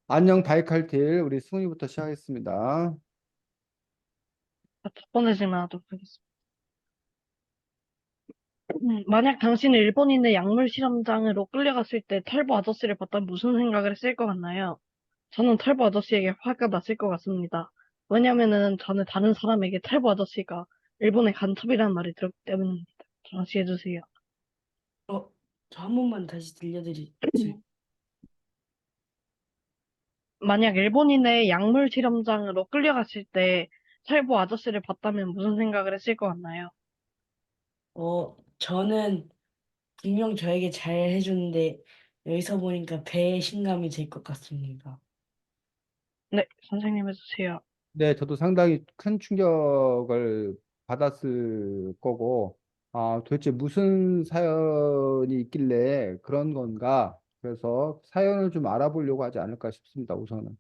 안녕 바이칼틸 우리 승훈이부터 시작하겠습니다. 첫 번째 질문하도록 하겠습니다. 만약 당신이 일본인의 약물 실험장으로 끌려갔을 때 털보 아저씨를 봤다면 무슨 생각을 했을 것 같나요? 저는 털보 아저씨에게 화가 났을 것 같습니다. 왜냐면은 저는 다른 사람에게 털보 아저씨가 일본의 간첩이라는 말을 들었기 때문입니다. 다시 해주세요. 어, 저 한 번만 다시 들려드리세요. 만약 일본인의 약물 실험장으로 끌려갔을 때 털보 아저씨를 봤다면 무슨 생각을 했을 것 같나요? 저는 분명 저에게 잘 해줬는데 여기서 보니까 배신감이 들 것 같습니다. 네, 선생님 해주세요. 네, 저도 상당히 큰 충격을 받았을 거고, 도대체 무슨 사연이 있길래 그런 건가? 그래서 사연을 좀 알아보려고 하지 않을까 싶습니다, 우선은.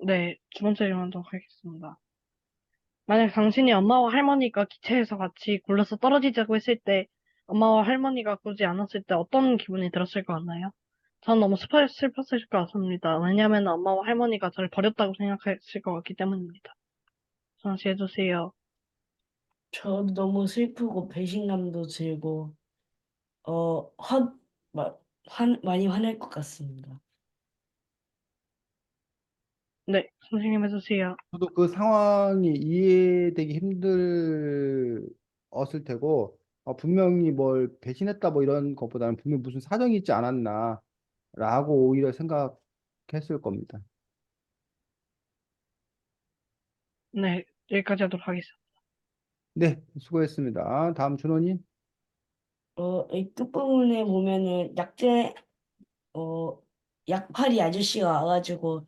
네, 두 번째 질문하도록 하겠습니다. 만약 당신이 엄마와 할머니가 기차에서 같이 굴러서 떨어지자고 했을 때, 엄마와 할머니가 그러지 않았을 때 어떤 기분이 들었을 것 같나요? 전 너무 슬펐을 것 같습니다. 왜냐하면 엄마와 할머니가 저를 버렸다고 생각했을 것 같기 때문입니다. 잠시 해주세요. 저도 너무 슬프고 배신감도 들고 어, 화, 많이 화낼 것 같습니다. 네, 선생님 해주세요. 저도 그 상황이 이해되기 힘들었을 테고, 분명히 뭘 배신했다 뭐 이런 것보다는 분명히 무슨 사정이 있지 않았나, 라고 오히려 생각했을 겁니다. 네, 여기까지 하도록 하겠습니다. 네, 수고했습니다. 다음 준호님. 이 끝부분에 보면은 어, 약팔이 아저씨가 와가지고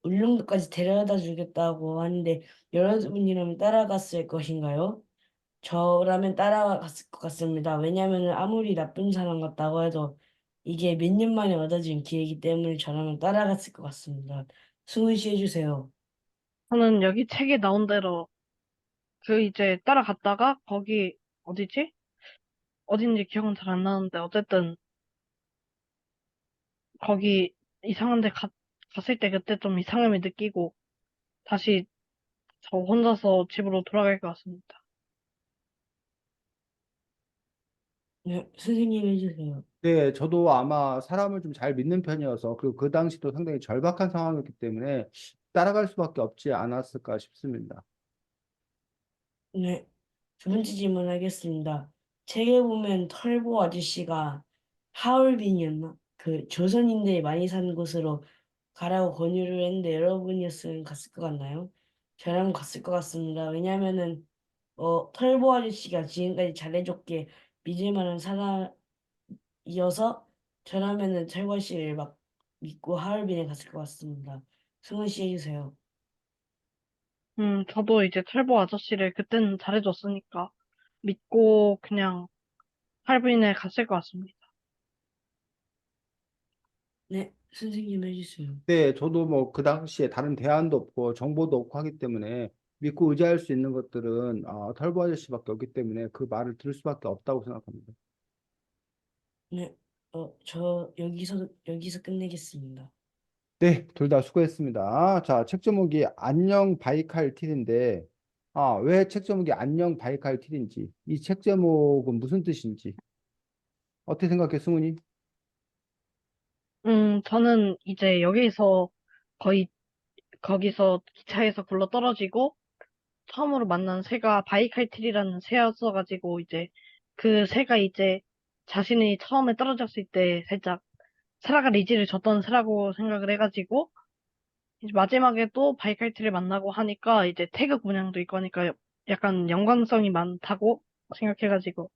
울릉도까지 데려다 주겠다고 하는데 여러분이라면 따라갔을 것인가요? 저라면 따라갔을 것 같습니다. 왜냐하면 아무리 나쁜 사람 같다고 해도 이게 몇 년 만에 얻어진 기회이기 때문에 저라면 따라갔을 것 같습니다. 승훈 씨 해주세요. 저는 여기 책에 나온 대로 이제 따라갔다가 거기 어디지? 어딘지 기억은 잘 안 나는데 어쨌든 거기 이상한 데 갔을 때 그때 좀 이상함을 느끼고 다시 저 혼자서 집으로 돌아갈 것 같습니다. 네, 선생님 해주세요. 네, 저도 아마 사람을 좀 잘 믿는 편이어서, 그리고 그 당시도 상당히 절박한 상황이었기 때문에 따라갈 수밖에 없지 않았을까 싶습니다. 네, 두 번째 질문 하겠습니다. 책에 보면 털보 아저씨가 하얼빈이었나? 그 조선인들이 많이 사는 곳으로 가라고 권유를 했는데 여러분이었으면 갔을 것 같나요? 저라면 갔을 것 같습니다. 왜냐면은 털보 아저씨가 지금까지 잘해줬기에 믿을 만한 사람이어서 저라면은 털보 아저씨를 막 믿고 하얼빈에 갔을 것 같습니다. 승훈 씨 해주세요. 저도 이제 털보 아저씨를 그때는 잘해줬으니까 믿고 그냥 할부인에 갔을 것 같습니다. 네, 선생님 해주세요. 네, 저도 뭐 그 당시에 다른 대안도 없고 정보도 없고 하기 때문에 믿고 의지할 수 있는 것들은 털보 아저씨밖에 없기 때문에 그 말을 들을 수밖에 없다고 생각합니다. 네, 저 여기서 끝내겠습니다. 네, 둘 다 수고했습니다. 자, 책 제목이 안녕 바이칼 틸인데, 왜 책 제목이 안녕 바이칼 틸인지, 이 책 제목은 무슨 뜻인지, 어떻게 생각해, 승훈이? 저는 이제 여기서 거의 거기서 기차에서 굴러 떨어지고 처음으로 만난 새가 바이칼틸이라는 새였어가지고 이제 그 새가 이제 자신이 처음에 떨어졌을 때 살짝 살아갈 의지를 줬던 새라고 생각을 해가지고 이제 마지막에 또 바이칼틸을 만나고 하니까 이제 태극 문양도 있고 하니까 약간 연관성이 많다고 생각해가지고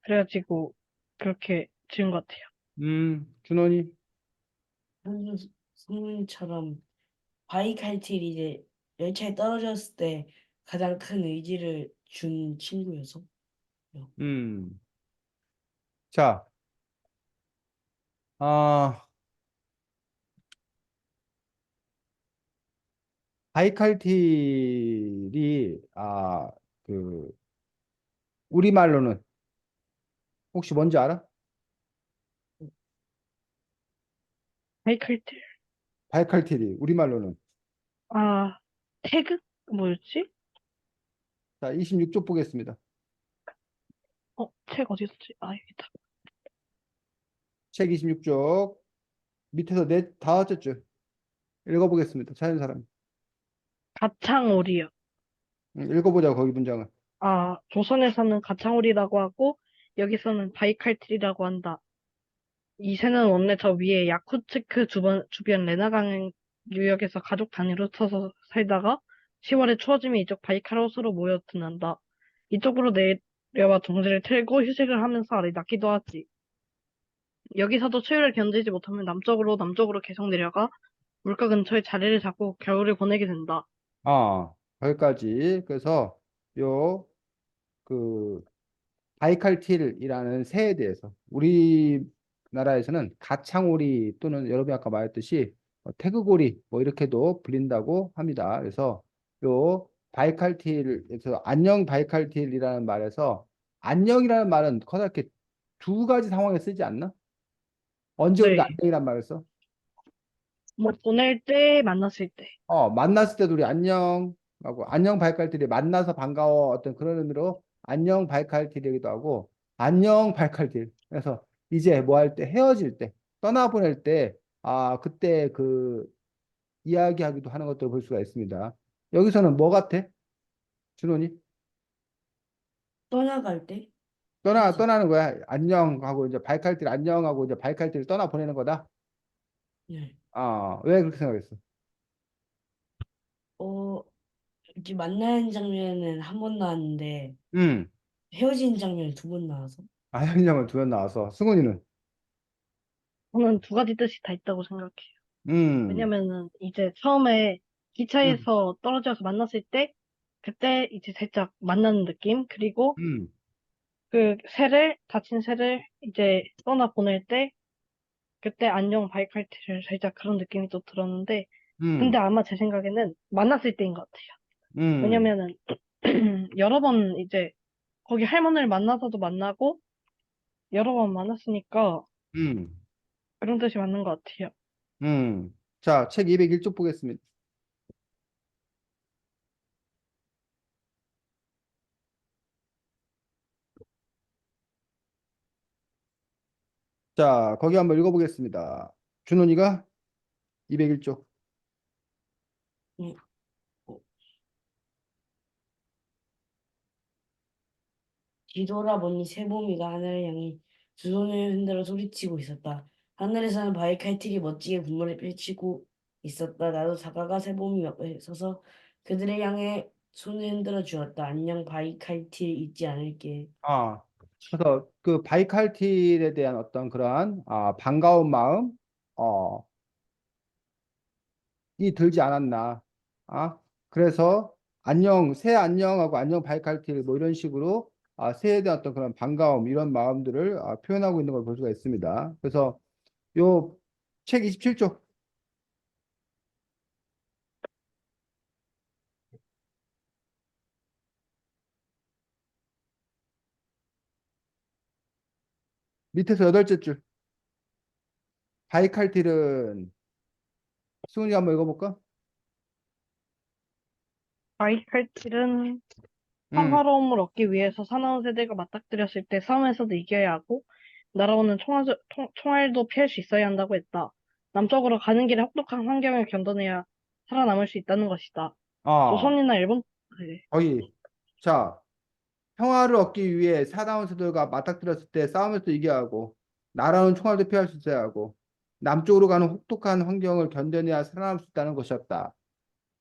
그래가지고 그렇게 지은 것 같아요. 준원이? 선생님처럼 바이칼틸이 이제 열차에 떨어졌을 때 가장 큰 의지를 준 친구여서. 음, 자, 아, 바이칼틸이, 그, 우리말로는 혹시 뭔지 알아? 바이칼틸. 바이칼틸이 우리말로는. 아, 태그? 뭐였지? 자, 26쪽 보겠습니다. 책 어디 있었지? 아, 여기다. 책 26쪽 밑에서 다섯째 줄 읽어보겠습니다. 찾은 사람. 가창오리요. 읽어보자, 거기 문장을. 아, 조선에서는 가창오리라고 하고, 여기서는 바이칼틸이라고 한다. 이 새는 원래 저 위에 야쿠츠크 주변 레나강 유역에서 가족 단위로 서서 살다가 10월에 추워지면 이쪽 바이칼호수로 모여 드난다. 이쪽으로 내려와 둥지를 틀고 휴식을 하면서 알이 낳기도 하지. 여기서도 추위를 견디지 못하면 남쪽으로 계속 내려가 물가 근처에 자리를 잡고 겨울을 보내게 된다. 거기까지. 그래서 요, 그, 바이칼틸이라는 새에 대해서 우리나라에서는 가창오리 또는 여러분이 아까 말했듯이 태극오리 뭐 이렇게도 불린다고 합니다. 그래서 요 바이칼틸에서 안녕 바이칼틸이라는 말에서 안녕이라는 말은 커다랗게 두 가지 상황에 쓰지 않나? 언제 우리가 네. 안녕이란 말을 써? 뭐 보낼 때, 만났을 때. 만났을 때도 우리 안녕 하고 안녕 바이칼틸이 만나서 반가워 어떤 그런 의미로 안녕 바이칼틸이기도 하고 안녕 바이칼틸. 그래서 이제 뭐 할 때 헤어질 때 떠나보낼 때 그때 그 이야기하기도 하는 것들을 볼 수가 있습니다. 여기서는 뭐 같아? 준호니? 떠나갈 때? 그지? 떠나는 거야. 안녕 하고 이제 바이칼틸 안녕 하고 이제 바이칼틸 떠나 보내는 거다. 네. 왜 그렇게 생각했어? 어, 이제 만나는 장면은 한 번 나왔는데 음. 헤어지는 장면이 두 번 나와서. 안녕을 두번 나와서 승훈이는 저는 두 가지 뜻이 다 있다고 생각해요. 음. 왜냐면은 이제 처음에 음. 기차에서 떨어져서 만났을 때 그때 이제 살짝 만나는 느낌 그리고 음. 그 다친 새를 이제 떠나 보낼 때 그때 안녕 바이칼티를 살짝 그런 느낌이 또 들었는데 근데 음. 아마 제 생각에는 만났을 때인 것 같아요. 음. 왜냐면은 여러 번 이제 거기 할머니를 만나서도 만나고 여러 번 만났으니까 음. 그런 뜻이 맞는 것 같아요. 자, 책 201쪽 보겠습니다. 자, 거기 한번 읽어보겠습니다. 준원이가 201쪽. 네. 어, 뒤돌아보니 새봄이가 하늘을 향해 두 손을 흔들어 소리치고 있었다. 하늘에서는 바위칼길이 멋지게 분모를 펼치고 있었다. 나도 다가가 새봄이 옆에 서서 그들을 향해 손을 흔들어 주었다. 안녕 바위칼길 잊지 않을게. 아, 그래서 그 바이칼틸에 대한 어떤 그러한 반가운 마음, 이 들지 않았나. 그래서 안녕, 새 안녕하고 안녕 바이칼틸 뭐 이런 식으로 새에 대한 어떤 그런 반가움, 이런 마음들을 표현하고 있는 걸 볼 수가 있습니다. 그래서 요 책 27쪽 밑에서 여덟째 줄. 바이칼틸은 수은이 한번 읽어볼까? 바이칼틸은 음. 평화로움을 얻기 위해서 사나운 세대가 맞닥뜨렸을 때 싸움에서도 이겨야 하고 날아오는 총알도 피할 수 있어야 한다고 했다. 남쪽으로 가는 길에 혹독한 환경을 견뎌내야 살아남을 수 있다는 것이다. 아, 조선이나 일본, 네. 거기. 자, 평화를 얻기 위해 사나운 세들과 맞닥뜨렸을 때 싸움에서 이겨야 하고, 날아오는 총알도 피할 수 있어야 하고, 남쪽으로 가는 혹독한 환경을 견뎌내야 살아남을 수 있다는 것이었다.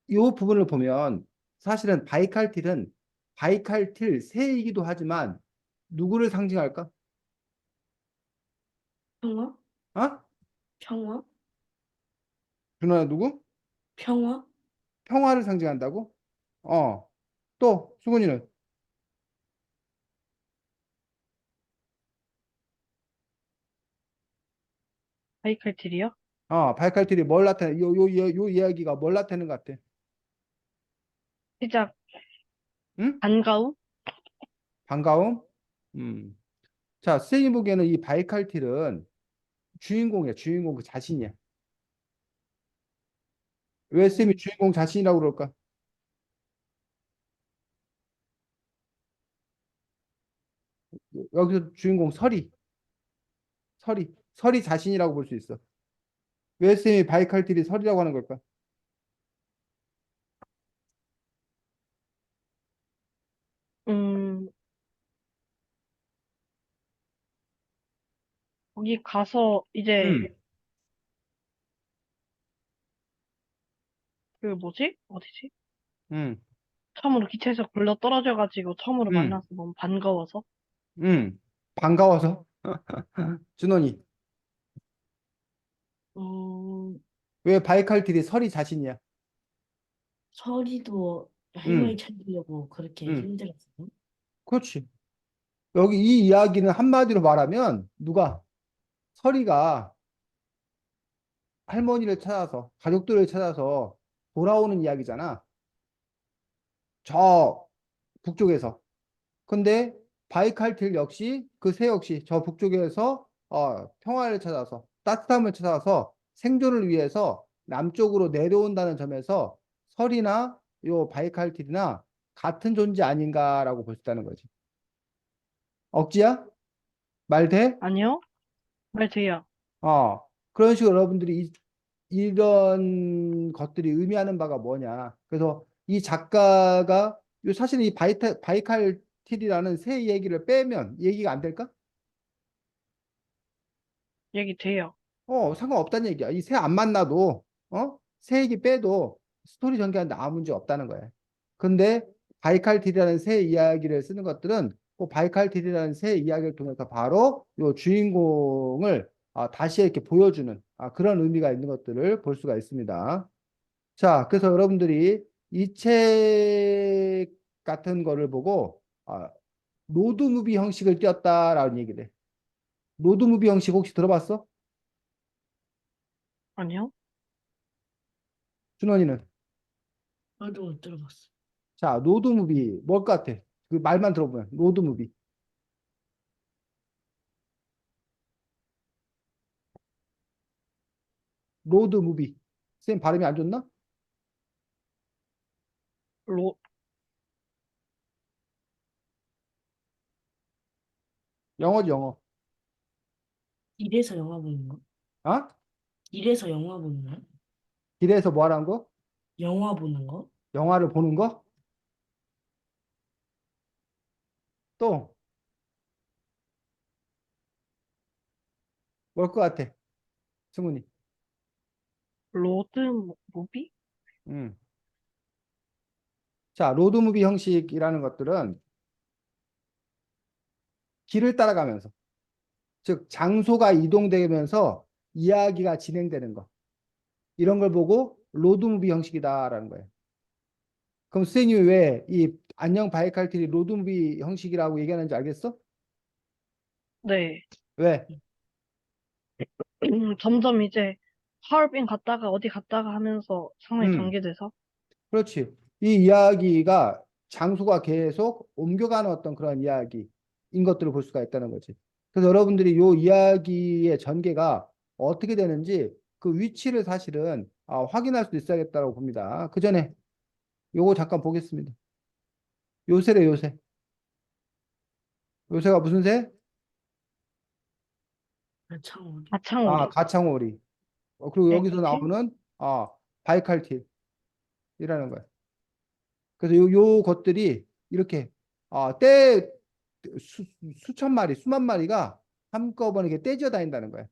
이 부분을 보면 사실은 바이칼틸은 바이칼틸 새이기도 하지만 누구를 상징할까? 평화? 어? 평화? 준호야 누구? 평화? 평화를 상징한다고? 어. 또 수근이는 바이칼틸이요? 바이칼틸이 뭘 나타내? 요 이야기가 뭘 나타내는 것 같아? 시작, 응? 반가움? 반가움? 음. 자, 선생님 보기에는 이 바이칼틸은 주인공이야. 주인공 그 자신이야. 왜 쌤이 음, 주인공 자신이라고 그럴까? 여기서 주인공 설이 자신이라고 볼 수 있어. 왜 쌤이 바이칼길이 설이라고 하는 걸까? 음, 거기 가서 이제 음, 그 뭐지? 어디지? 음, 처음으로 기차에서 굴러 떨어져가지고 처음으로 음, 만나서 너무 반가워서. 반가워서. 준원이. 음, 왜 바이칼길이 설이 자신이야? 서리도 할머니 음, 찾으려고 그렇게 음, 힘들었어요. 그렇지. 여기 이 이야기는 한마디로 말하면 누가 설이가 할머니를 찾아서 가족들을 찾아서 돌아오는 이야기잖아. 저 북쪽에서. 근데 바이칼길 역시 그 새 역시 저 북쪽에서 평화를 찾아서 따뜻함을 찾아서 생존을 위해서 남쪽으로 내려온다는 점에서 설이나 요 바이칼길이나 같은 존재 아닌가라고 볼 수 있다는 거지. 억지야? 말 돼? 아니요? 말 돼요. 그런 식으로 여러분들이 이런 것들이 의미하는 바가 뭐냐. 그래서 이 작가가 사실 이 바이칼길이라는 새 얘기를 빼면 얘기가 안 될까? 얘기 돼요. 상관없다는 얘기야. 이 새 안 만나도, 새 얘기 빼도 스토리 전개하는데 아무 문제 없다는 거야. 근데 바이칼딜이라는 새 이야기를 쓰는 것들은 그 바이칼딜이라는 새 이야기를 통해서 바로 요 주인공을 다시 이렇게 보여주는 그런 의미가 있는 것들을 볼 수가 있습니다. 자, 그래서 여러분들이 이 책 같은 거를 보고 로드무비 형식을 띄었다라는 얘기를 해. 로드무비 형식 혹시 들어봤어? 아니요? 준원이는? 저도 못 들어봤어. 자, 로드무비 뭘 것 같아? 그 말만 들어보면 로드무비. 로드무비. 쌤 발음이 안 좋나? 로, 영어지 영어. 이래서 영화 보는 거? 아? 이래서 영화 보는 거? 길에서 뭐 하라는 거? 영화 보는 거? 영화를 보는 거? 또 뭘 것 같아? 승훈이. 로드 무비? 음. 자, 로드무비 형식이라는 것들은 길을 따라가면서, 즉 장소가 이동되면서 이야기가 진행되는 거. 이런 걸 보고 로드무비 형식이다라는 거예요. 그럼 선생님이 왜 이 안녕 바이칼길이 로드무비 형식이라고 얘기하는지 알겠어? 네. 왜? 점점 이제 하얼빈 갔다가 어디 갔다가 하면서 상황이 음. 전개돼서. 그렇지. 이 이야기가 장소가 계속 옮겨가는 어떤 그런 이야기인 것들을 볼 수가 있다는 거지. 그래서 여러분들이 이 이야기의 전개가 어떻게 되는지 그 위치를 사실은 확인할 수 있어야겠다고 봅니다. 그 전에 요거 잠깐 보겠습니다. 요새래, 요새. 요새가 무슨 새? 창원. 아창오리. 가창오리. 그리고 여기서 애기티? 나오는 바이칼길이라는 거야. 그래서 요 것들이 이렇게 때 수천 마리, 수만 마리가 한꺼번에 이렇게 떼지어 다닌다는 거야.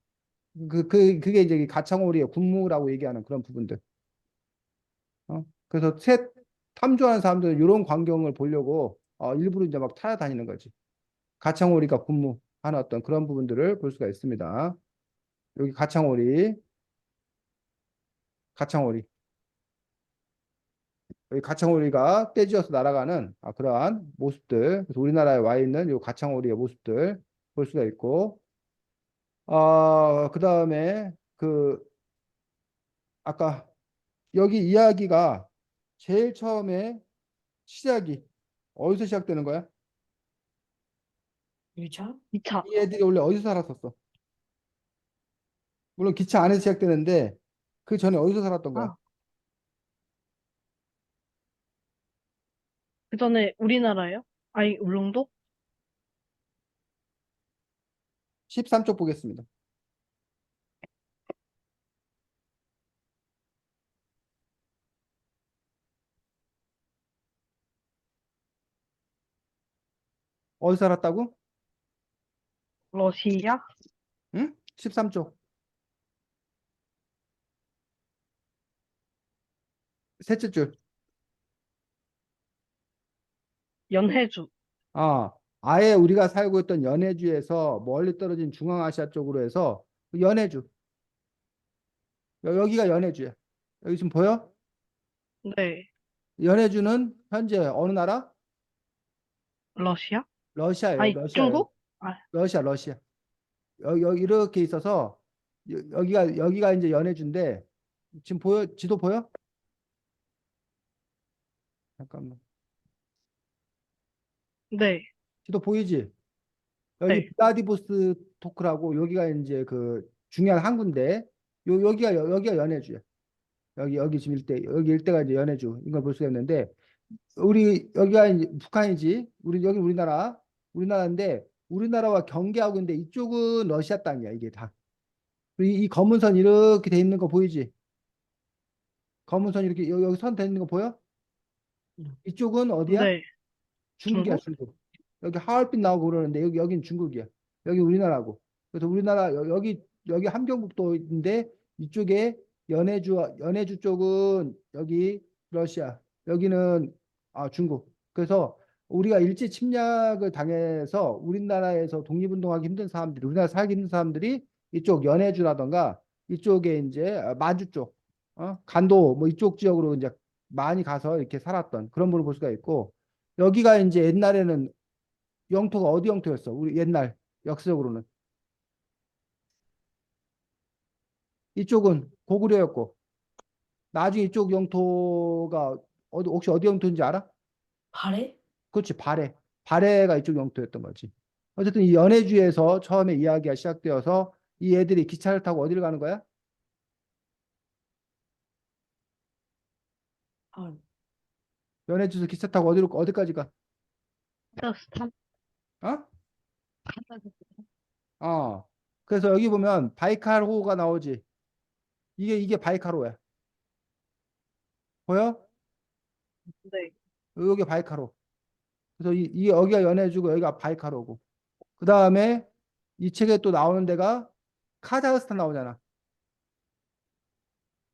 그게 이제 가창오리의 군무라고 얘기하는 그런 부분들. 그래서 새 탐조하는 사람들은 이런 광경을 보려고 일부러 이제 막 찾아다니는 거지. 가창오리가 군무하는 어떤 그런 부분들을 볼 수가 있습니다. 여기 가창오리. 여기 가창오리가 떼지어서 날아가는 그러한 모습들. 그래서 우리나라에 와 있는 이 가창오리의 모습들 볼 수가 있고, 그 다음에 아까 여기 이야기가 제일 처음에 시작이 어디서 시작되는 거야? 유차? 2차. 이 애들이 원래 어디서 살았었어? 물론 기차 안에서 시작되는데 그 전에 어디서 살았던 거야? 아, 그 전에 우리나라요? 아니, 울릉도? 13쪽 보겠습니다. 어디 살았다고? 러시아? 응? 13쪽. 셋째 줄. 연해주. 아예 우리가 살고 있던 연해주에서 멀리 떨어진 중앙아시아 쪽으로 해서 연해주. 여기가 연해주야. 여기 지금 보여? 네. 연해주는 현재 어느 나라? 러시아? 러시아예요. 아니, 러시아예요. 중국? 아, 러시아. 여기 이렇게 있어서 여기가 이제 연해주인데 지금 보여? 지도 보여? 잠깐만. 네. 지도 보이지? 여기 네. 블라디보스토크라고 여기가 이제 그 중요한 항구인데 여기가 연해주야. 여기 지금 여기 일대가 이제 연해주 이걸 볼 수가 있는데 우리 여기가 이제 북한이지. 여기 우리나라인데 우리나라와 경계하고 있는데 이쪽은 러시아 땅이야 이게 다. 이 검은 선 이렇게 돼 있는 거 보이지? 검은 선 이렇게 여기 선 돼 있는 거 보여? 이쪽은 어디야? 네. 중국이야, 중국? 중국. 여기 하얼빈 나오고 그러는데 여긴 중국이야. 여기 우리나라고. 그래서 우리나라 여기 함경북도인데 이쪽에 연해주 쪽은 여기 러시아, 여기는 중국. 그래서 우리가 일제 침략을 당해서 우리나라에서 독립운동하기 힘든 사람들이 우리나라 살기 힘든 사람들이 이쪽 연해주라던가 이쪽에 이제 마주 쪽, 간도 뭐 이쪽 지역으로 이제 많이 가서 이렇게 살았던 그런 분을 볼 수가 있고 여기가 이제 옛날에는 영토가 어디 영토였어? 우리 옛날 역사적으로는 이쪽은 고구려였고 나중에 이쪽 영토가 혹시 어디 영토인지 알아? 발해? 그렇지 발해가 이쪽 영토였던 거지. 어쨌든 이 연해주에서 처음에 이야기가 시작되어서 이 애들이 기차를 타고 어디를 가는 거야? 아, 연해주에서 기차 타고 어디까지 가? 카자흐스탄? 어? 카자흐스탄? 그래서 여기 보면 바이칼호가 나오지. 이게 바이칼호야. 보여? 네. 여기 바이칼호. 그래서 여기가 연해주고 여기가 바이칼호고. 그 다음에 이 책에 또 나오는 데가 카자흐스탄 나오잖아.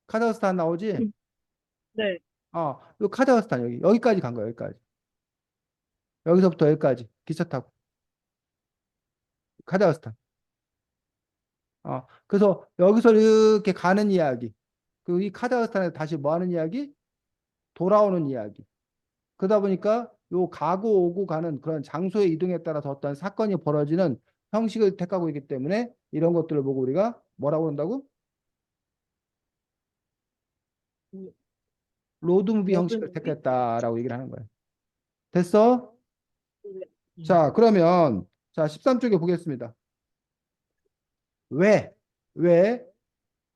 카자흐스탄 나오지? 네. 요 카자흐스탄 여기까지 간 거야, 여기까지. 여기서부터 여기까지 기차 타고 카자흐스탄. 그래서 여기서 이렇게 가는 이야기. 그리고 이 카자흐스탄에 다시 뭐 하는 이야기? 돌아오는 이야기. 그러다 보니까 요 가고 오고 가는 그런 장소의 이동에 따라서 어떤 사건이 벌어지는 형식을 택하고 있기 때문에 이런 것들을 보고 우리가 뭐라고 한다고? 로드무비 형식을 모든 택했다라고 얘기를 하는 거예요. 됐어? 음. 자, 그러면 자, 13쪽에 보겠습니다. 왜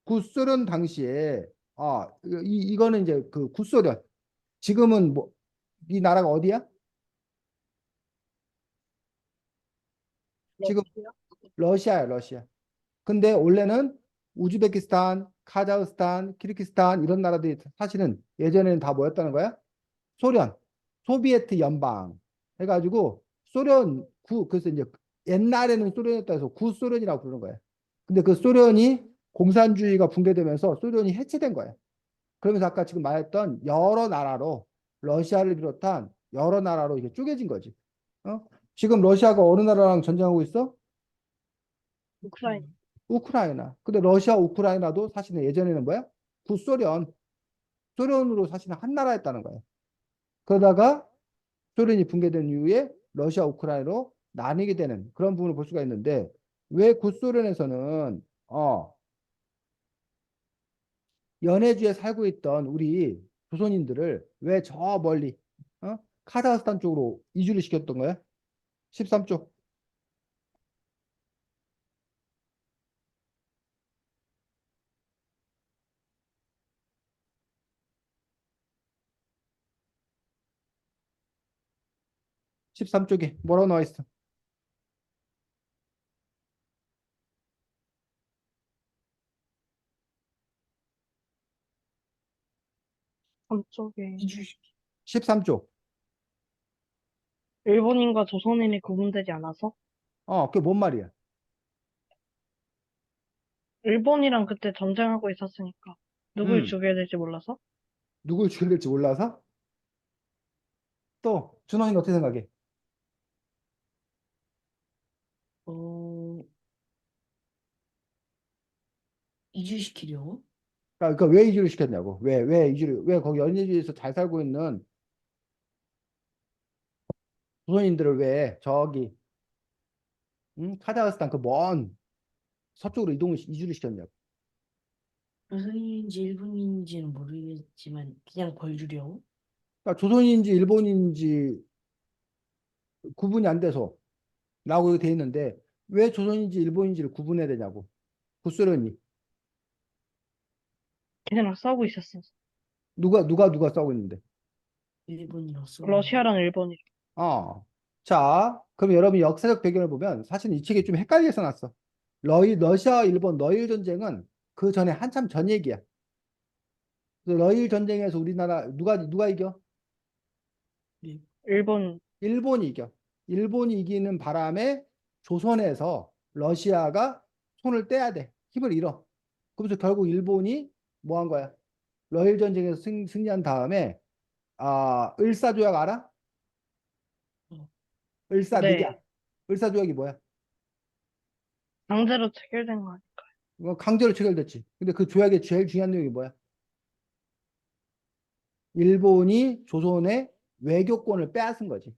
구소련 당시에 이거는 이제 그 구소련 지금은 뭐 이 나라가 어디야? 지금 러시아? 러시아야, 러시아. 근데 원래는 우즈베키스탄, 카자흐스탄, 키르기스탄 이런 나라들이 사실은 예전에는 다 뭐였다는 거야? 소련, 소비에트 연방 해가지고 그래서 이제 옛날에는 소련이었다 해서 구소련이라고 부르는 거야. 근데 그 소련이 공산주의가 붕괴되면서 소련이 해체된 거야. 그러면서 아까 지금 말했던 여러 나라로 러시아를 비롯한 여러 나라로 이게 쪼개진 거지. 어? 지금 러시아가 어느 나라랑 전쟁하고 있어? 우크라이나? 우크라이나. 근데 러시아, 우크라이나도 사실은 예전에는 뭐야? 구소련, 소련으로 사실은 한 나라였다는 거야. 그러다가 소련이 붕괴된 이후에 러시아, 우크라이나로 나뉘게 되는 그런 부분을 볼 수가 있는데 왜 구소련에서는 연해주에 살고 있던 우리 조선인들을 왜 저 멀리 카자흐스탄 쪽으로 이주를 시켰던 거야? 13쪽. 13쪽에 뭐라고 나와 있어? 한쪽에 이주식 13쪽. 일본인과 조선인이 구분되지 않아서 그게 뭔 말이야? 일본이랑 그때 전쟁하고 있었으니까 누굴 음, 죽여야 될지 몰라서 누굴 죽여야 될지 몰라서? 또, 준호이는 어떻게 생각해? 어 이주시키려고? 그러니까 왜 이주를 시켰냐고. 왜 이주를, 왜 거기 연희주에서 잘 살고 있는 조선인들을 왜 저기, 카자흐스탄 그 먼 서쪽으로 이주를 시켰냐고. 조선인인지 일본인지는 모르겠지만 그냥 벌 주려고? 그러니까 조선인지 일본인지 구분이 안 돼서 라고 이렇게 돼 있는데 왜 조선인지 일본인지를 구분해야 되냐고. 구소련이. 걔네랑 싸우고 있었어. 누가 싸우고 있는데. 일본이랑 쏘는. 러시아랑 일본이. 자, 그럼 여러분 역사적 배경을 보면 사실 이 책이 좀 헷갈리게 써놨어. 러시아, 일본, 러일 전쟁은 그 전에 한참 전 얘기야. 그래서 러일 전쟁에서 우리나라 누가 이겨? 네. 일본, 일본이 이겨. 일본이 이기는 바람에 조선에서 러시아가 손을 떼야 돼. 힘을 잃어. 그래서 결국 일본이 뭐 한 거야? 러일 전쟁에서 승리한 다음에 을사조약 알아? 어, 을사늑약. 네. 을사조약이 뭐야? 강제로 체결된 거 아니야? 강제로 체결됐지. 근데 그 조약의 제일 중요한 내용이 뭐야? 일본이 조선의 외교권을 빼앗은 거지.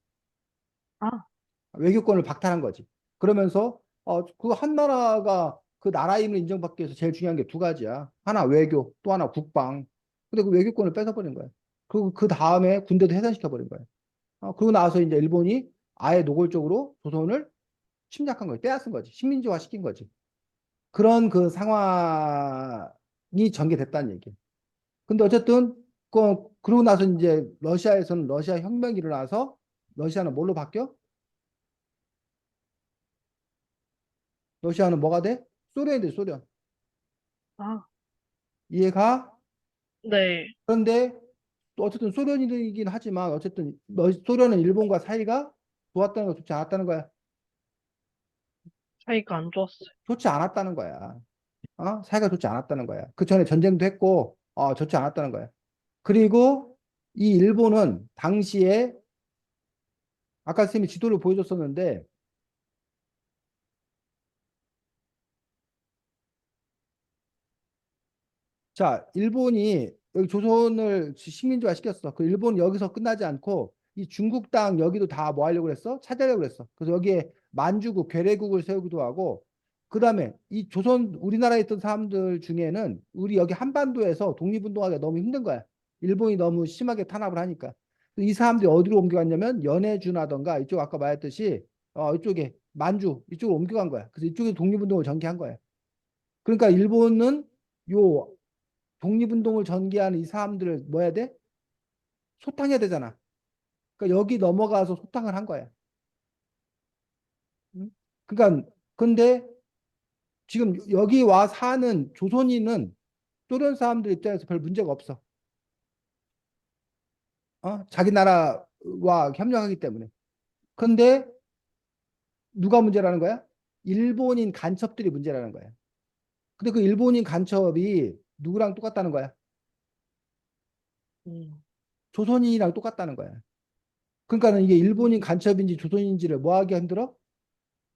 아, 외교권을 박탈한 거지. 그러면서 그 한 나라가 그 나라임을 인정받기 위해서 제일 중요한 게 두 가지야. 하나 외교, 또 하나 국방. 근데 그 외교권을 뺏어버린 거야. 그리고 그 다음에 군대도 해산시켜버린 거야. 그러고 나서 이제 일본이 아예 노골적으로 조선을 침략한 거지. 빼앗은 거지. 식민지화 시킨 거지. 그런 그 상황이 전개됐다는 얘기야. 근데 어쨌든 그러고 나서 이제 러시아에서는 러시아 혁명이 일어나서 러시아는 뭘로 바뀌어? 러시아는 뭐가 돼? 소련이 돼, 소련. 아, 이해가? 네. 그런데 또 어쨌든 소련이긴 하지만 어쨌든 소련은 일본과 사이가 좋았다는 거 좋지 않았다는 거야. 사이가 안 좋았어요. 좋지 않았다는 거야. 사이가 좋지 않았다는 거야. 그 전에 전쟁도 했고, 좋지 않았다는 거야. 그리고 이 일본은 당시에 아까 선생님이 지도를 보여줬었는데 자, 일본이 여기 조선을 식민지화 시켰어. 그 일본 여기서 끝나지 않고 이 중국 땅 여기도 다 뭐 하려고 그랬어? 차지하려고 그랬어. 그래서 여기에 만주국, 괴뢰국을 세우기도 하고 그다음에 이 조선 우리나라에 있던 사람들 중에는 우리 여기 한반도에서 독립운동하기가 너무 힘든 거야. 일본이 너무 심하게 탄압을 하니까. 이 사람들이 어디로 옮겨갔냐면 연해주나던가 이쪽 아까 말했듯이 이쪽에 만주 이쪽으로 옮겨간 거야. 그래서 이쪽에 독립운동을 전개한 거야. 그러니까 일본은 요 독립운동을 전개하는 이 사람들을 뭐 해야 돼? 소탕해야 되잖아. 그러니까 여기 넘어가서 소탕을 한 거야. 응? 그러니까 근데 지금 여기 와 사는 조선인은 소련 사람들 입장에서 별 문제가 없어. 자기 나라와 협력하기 때문에. 근데 누가 문제라는 거야? 일본인 간첩들이 문제라는 거야. 근데 그 일본인 간첩이 누구랑 똑같다는 거야? 음, 조선인이랑 똑같다는 거야. 그러니까는 이게 일본인 간첩인지 조선인지를 뭐 하기 힘들어?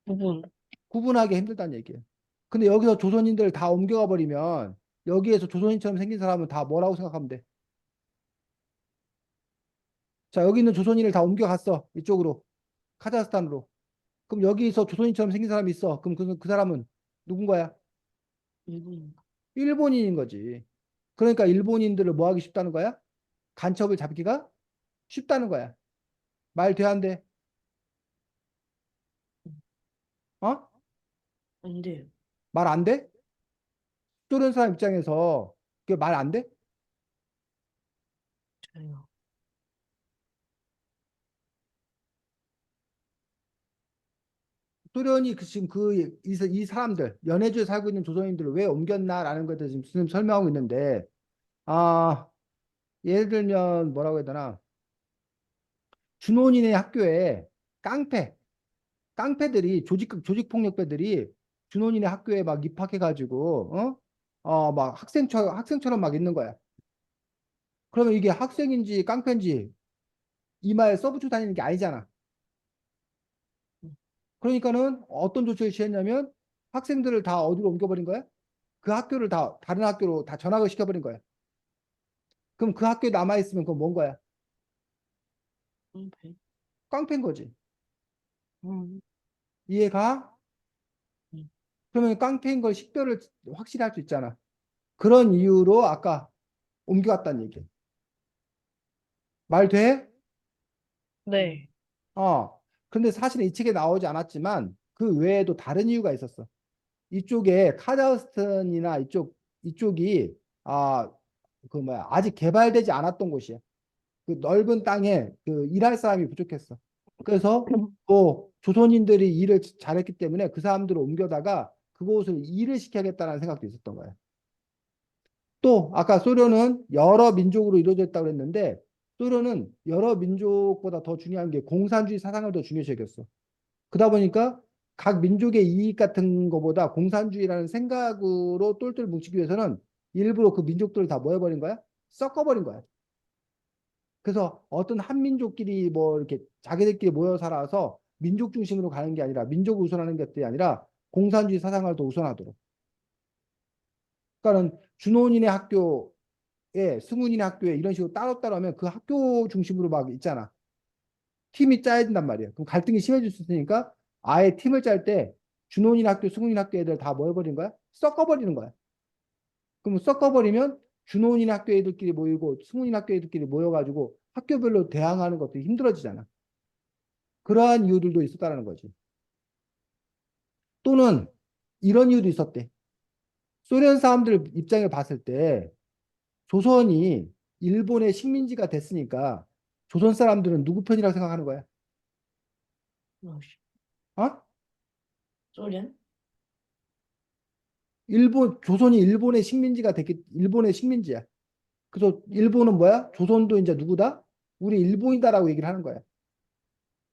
부분. 구분하기 힘들다는 얘기예요. 근데 여기서 조선인들 다 옮겨가 버리면 여기에서 조선인처럼 생긴 사람은 다 뭐라고 생각하면 돼? 자, 여기 있는 조선인을 다 옮겨갔어. 이쪽으로. 카자흐스탄으로. 그럼 여기서 조선인처럼 생긴 사람이 있어. 그럼 그 사람은 누군 거야? 일본. 일본인인 거지. 그러니까 일본인들을 뭐 하기 쉽다는 거야? 간첩을 잡기가 쉽다는 거야. 말 돼, 안 돼? 어? 안 돼요. 말 안 돼? 소련 사람 입장에서 그게 말 안 돼? 저요. 소련이 지금 이 사람들, 연해주에 살고 있는 조선인들을 왜 옮겼나라는 것에 대해서 지금 설명하고 있는데, 아, 예를 들면 뭐라고 해야 되나? 준원인의 학교에 깡패, 깡패들이 조직폭력배들이 준원인의 학교에 막 입학해가지고, 막 학생처럼 막 있는 거야. 그러면 이게 학생인지 깡패인지 이마에 써붙이고 다니는 게 아니잖아. 그러니까는 어떤 조치를 취했냐면 학생들을 다 어디로 옮겨버린 거야? 그 학교를 다 다른 학교로 다 전학을 시켜버린 거야. 그럼 그 학교에 남아있으면 그건 뭔 거야? 깡패. 깡패인 거지. 음. 이해가? 음. 그러면 깡패인 걸 식별을 확실히 할 수 있잖아. 그런 이유로 아까 옮겨갔다는 얘기. 말 돼? 음. 네. 근데 사실은 이 책에 나오지 않았지만 그 외에도 다른 이유가 있었어. 이쪽에 카자흐스탄이나 이쪽이 아, 그 뭐야, 아직 개발되지 않았던 곳이야. 그 넓은 땅에 그 일할 사람이 부족했어. 그래서 또 조선인들이 일을 잘했기 때문에 그 사람들을 옮겨다가 그곳을 일을 시켜야겠다는 생각도 있었던 거야. 또 아까 소련은 여러 민족으로 이루어져 있다고 그랬는데 소련은 여러 민족보다 더 중요한 게 공산주의 사상을 더 중요시 여겼어. 그러다 보니까 각 민족의 이익 같은 것보다 공산주의라는 생각으로 똘똘 뭉치기 위해서는 일부러 그 민족들을 다 뭐 해버린 거야? 섞어버린 거야. 그래서 어떤 한 민족끼리 뭐 이렇게 자기들끼리 모여 살아서 민족 중심으로 가는 게 아니라 민족을 우선하는 것들이 아니라 공산주의 사상을 더 우선하도록. 그러니까는 준혼인의 학교에 승훈이네 학교에 이런 식으로 따로따로 하면 그 학교 중심으로 막 있잖아. 팀이 짜야 된단 말이야. 그럼 갈등이 심해질 수 있으니까 아예 팀을 짤 때 준혼인 학교, 승훈인 학교 애들 다 모여버린 거야? 섞어버리는 거야. 그럼 섞어버리면 준혼인 학교 애들끼리 모이고 승훈인 학교 애들끼리 모여가지고 학교별로 대항하는 것도 힘들어지잖아. 그러한 이유들도 있었다는 거지. 또는 이런 이유도 있었대. 소련 사람들 입장에 봤을 때 조선이 일본의 식민지가 됐으니까 조선 사람들은 누구 편이라고 생각하는 거야? 어? 소련? 조선이 일본의 식민지가 됐기, 일본의 식민지야. 그래서 일본은 뭐야? 조선도 이제 누구다? 우리 일본이다라고 얘기를 하는 거야.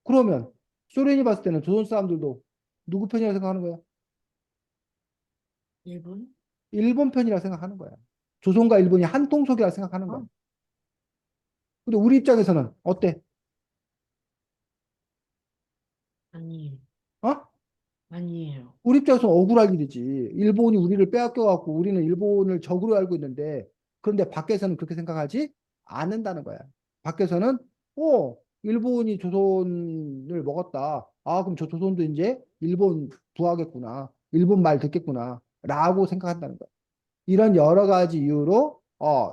그러면 소련이 봤을 때는 조선 사람들도 누구 편이라고 생각하는 거야? 일본? 일본 편이라고 생각하는 거야. 조선과 일본이 한 통속이라고 생각하는 거야. 어? 근데 우리 입장에서는 어때? 아니에요. 어? 아니에요. 우리 입장에서 억울할 일이지. 일본이 우리를 빼앗겨갖고 우리는 일본을 적으로 알고 있는데, 그런데 밖에서는 그렇게 생각하지 않는다는 거야. 밖에서는, 일본이 조선을 먹었다. 아, 그럼 저 조선도 이제 일본 부하겠구나. 일본 말 듣겠구나. 라고 생각한다는 거야. 이런 여러 가지 이유로,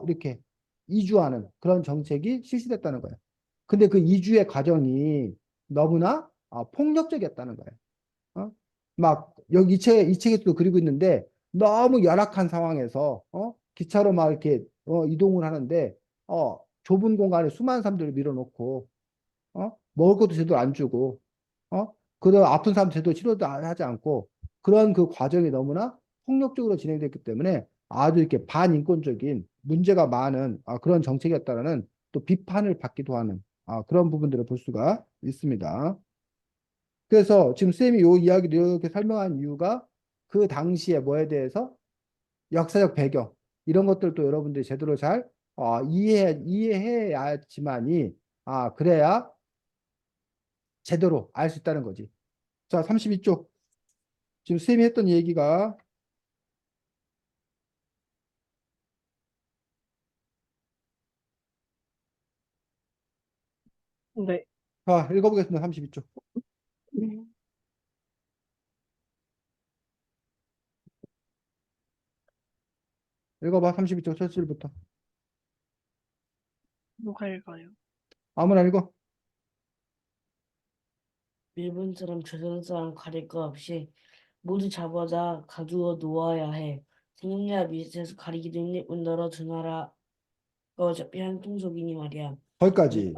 이렇게 이주하는 그런 정책이 실시됐다는 거야. 근데 그 이주의 과정이 너무나 폭력적이었다는 거야. 어? 막 여기 이 책에서도 그리고 있는데 너무 열악한 상황에서 기차로 막 이렇게 이동을 하는데 좁은 공간에 수많은 사람들을 밀어놓고 먹을 것도 제대로 안 주고 그런 아픈 사람 제대로 치료도 하지 않고 그런 그 과정이 너무나 폭력적으로 진행됐기 때문에 아주 이렇게 반인권적인 문제가 많은 그런 정책이었다라는 또 비판을 받기도 하는 그런 부분들을 볼 수가 있습니다. 그래서 지금 쌤이 요 이야기를 이렇게 설명한 이유가 그 당시에 뭐에 대해서 역사적 배경 이런 것들도 여러분들이 제대로 잘 이해해야지만이 그래야 제대로 알 수 있다는 거지. 자, 32쪽. 지금 쌤이 했던 얘기가 네. 자, 읽어보겠습니다. 32쪽. 읽어봐. 32쪽 첫 줄부터. 누가 읽어요? 아무나 읽어. 일본 사람, 조선 사람 가릴 것 없이 모두 잡아다 가두어 놓아야 해. 생명력 밑에서 가리기도 힘들 뿐더러 두 나라가 어차피 한 통속이니 말이야. 거기까지.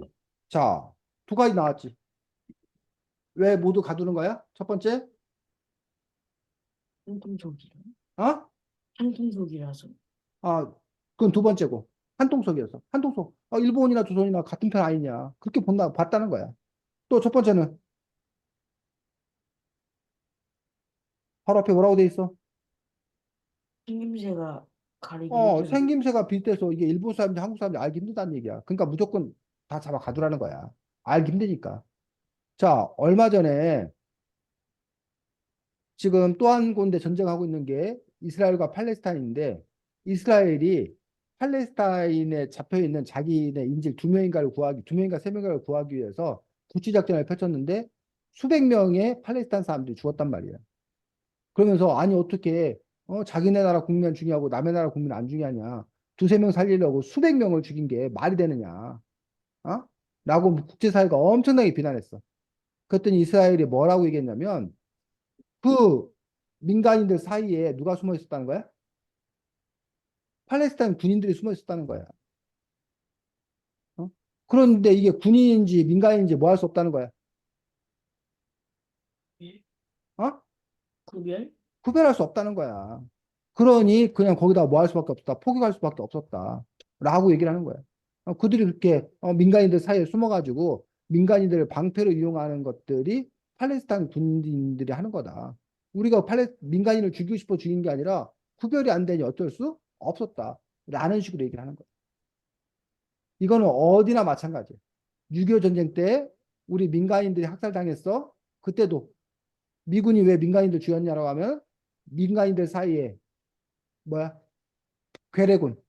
자, 두 가지 나왔지. 왜 모두 가두는 거야? 첫 번째, 한통속이라. 어? 한통속이라서. 아, 그건 두 번째고. 한통속이었어. 한통속. 일본이나 조선이나 같은 편 아니냐. 그렇게 봤다는 거야. 또 첫 번째는 바로 앞에 뭐라고 돼 있어? 생김새가 가리기 힘들어. 생김새가 비슷해서 이게 일본 사람인지 한국 사람인지 알기 힘들다는 얘기야. 그러니까 무조건 다 잡아 가두라는 거야. 알기 힘드니까. 자, 얼마 전에 지금 또 한 군데 전쟁하고 있는 게 이스라엘과 팔레스타인인데 이스라엘이 팔레스타인에 잡혀 있는 자기네 인질 두 명인가 세 명인가를 구하기 위해서 구치 작전을 펼쳤는데 수백 명의 팔레스타인 사람들이 죽었단 말이야. 그러면서 아니 어떻게 자기네 나라 국민 중요하고 남의 나라 국민 안 중요하냐? 두세 명 살리려고 수백 명을 죽인 게 말이 되느냐? 어? 라고 국제사회가 엄청나게 비난했어. 그랬더니 이스라엘이 뭐라고 얘기했냐면 그 민간인들 사이에 누가 숨어 있었다는 거야? 팔레스타인 군인들이 숨어 있었다는 거야. 어? 그런데 이게 군인인지 민간인인지 뭐 할 수 없다는 거야. 예? 어? 구별? 구별할 수 없다는 거야. 그러니 그냥 거기다 뭐 할 수밖에 없다. 포기할 수밖에 없었다. 라고 얘기를 하는 거야. 그들이 그렇게 민간인들 사이에 숨어가지고 민간인들을 방패로 이용하는 것들이 팔레스타인 군인들이 하는 거다. 우리가 민간인을 죽이고 싶어 죽인 게 아니라 구별이 안 되니 어쩔 수 없었다. 라는 식으로 얘기를 하는 거야. 이거는 어디나 마찬가지야. 6.25 전쟁 때 우리 민간인들이 학살당했어. 그때도 미군이 왜 민간인들 죽였냐라고 하면 민간인들 사이에 뭐야? 괴뢰군,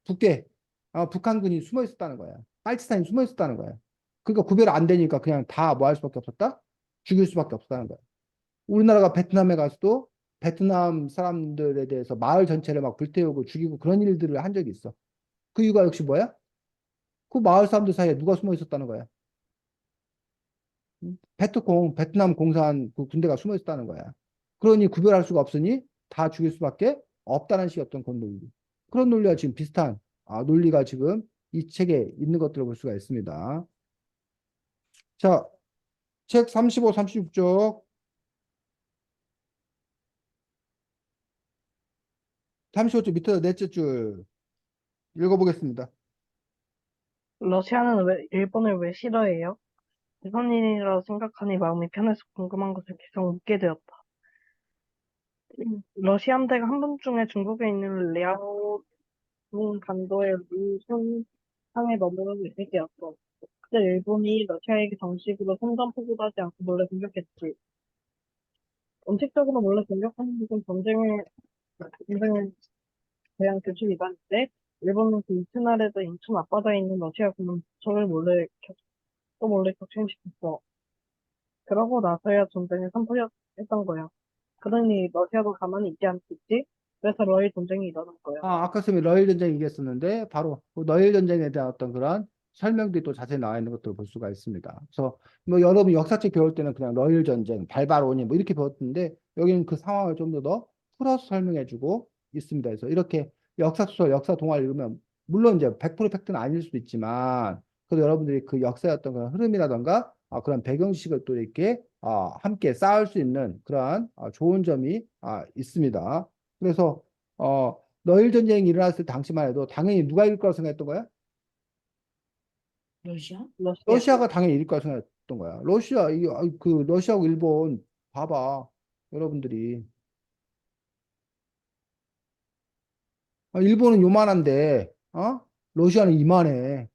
북한군이 숨어 있었다는 거야. 빨치산이 숨어 있었다는 거야. 그러니까 구별 안 되니까 그냥 다 뭐 할 수밖에 없었다? 죽일 수밖에 없었다는 거야. 우리나라가 베트남에 가서도 베트남 사람들에 대해서 마을 전체를 막 불태우고 죽이고 그런 일들을 한 적이 있어. 그 이유가 역시 뭐야? 그 마을 사람들 사이에 누가 숨어 있었다는 거야. 베트남 공산 그 군대가 숨어 있었다는 거야. 그러니 구별할 수가 없으니 다 죽일 수밖에 없다는 식의 어떤 그런 논리. 그런 논리와 지금 비슷한 논리가 지금 이 책에 있는 것들을 볼 수가 있습니다. 자, 책 35, 36쪽, 35쪽 밑에 넷째 줄 읽어보겠습니다. 러시아는 왜, 일본을 왜 싫어해요? 무슨 일이라고 생각하니 마음이 편해서 궁금한 것을 계속 묻게 되었다. 러시아 함대가 한밤중에 중국에 있는 랴오닝 간도의 루슌항에 머무르고 있을 때였어. 그때 일본이 러시아에게 정식으로 선전포고하지 않고 몰래 공격했지. 원칙적으로 몰래 공격하는 것은 전쟁을 대한 교칙 위반인데, 일본은 그 이튿날에도 인천 앞바다에 있는 러시아 군은 부처를 또 몰래 격침시켰어. 그러고 나서야 전쟁을 선포했던 거야. 그러니 러시아도 가만히 있지 않겠지? 그래서 러일 전쟁이 일어난 거야. 아까 선생님이 러일 전쟁 얘기했었는데 바로 그 러일 전쟁에 대한 어떤 그런 설명들이 또 자세히 나와 있는 것들을 볼 수가 있습니다. 그래서 뭐 여러분 역사책 배울 때는 그냥 러일 전쟁, 발바로니 뭐 이렇게 배웠는데 여기는 그 상황을 좀 더 풀어서 설명해주고 있습니다. 그래서 이렇게 역사 소설, 역사 동화를 읽으면 물론 이제 100% 팩트는 아닐 수도 있지만 그래도 여러분들이 그 역사의 어떤 그런 흐름이라던가 그런 배경 지식을 또 이렇게 함께 쌓을 수 있는 그러한 좋은 점이 있습니다. 그래서 러일 전쟁이 일어났을 당시만 해도 당연히 누가 이길 거라고 생각했던 거야? 러시아? 러시아. 러시아가 당연히 이길 거라고 생각했던 거야. 그 러시아하고 일본 봐봐. 여러분들이 일본은 요만한데 러시아는 이만해.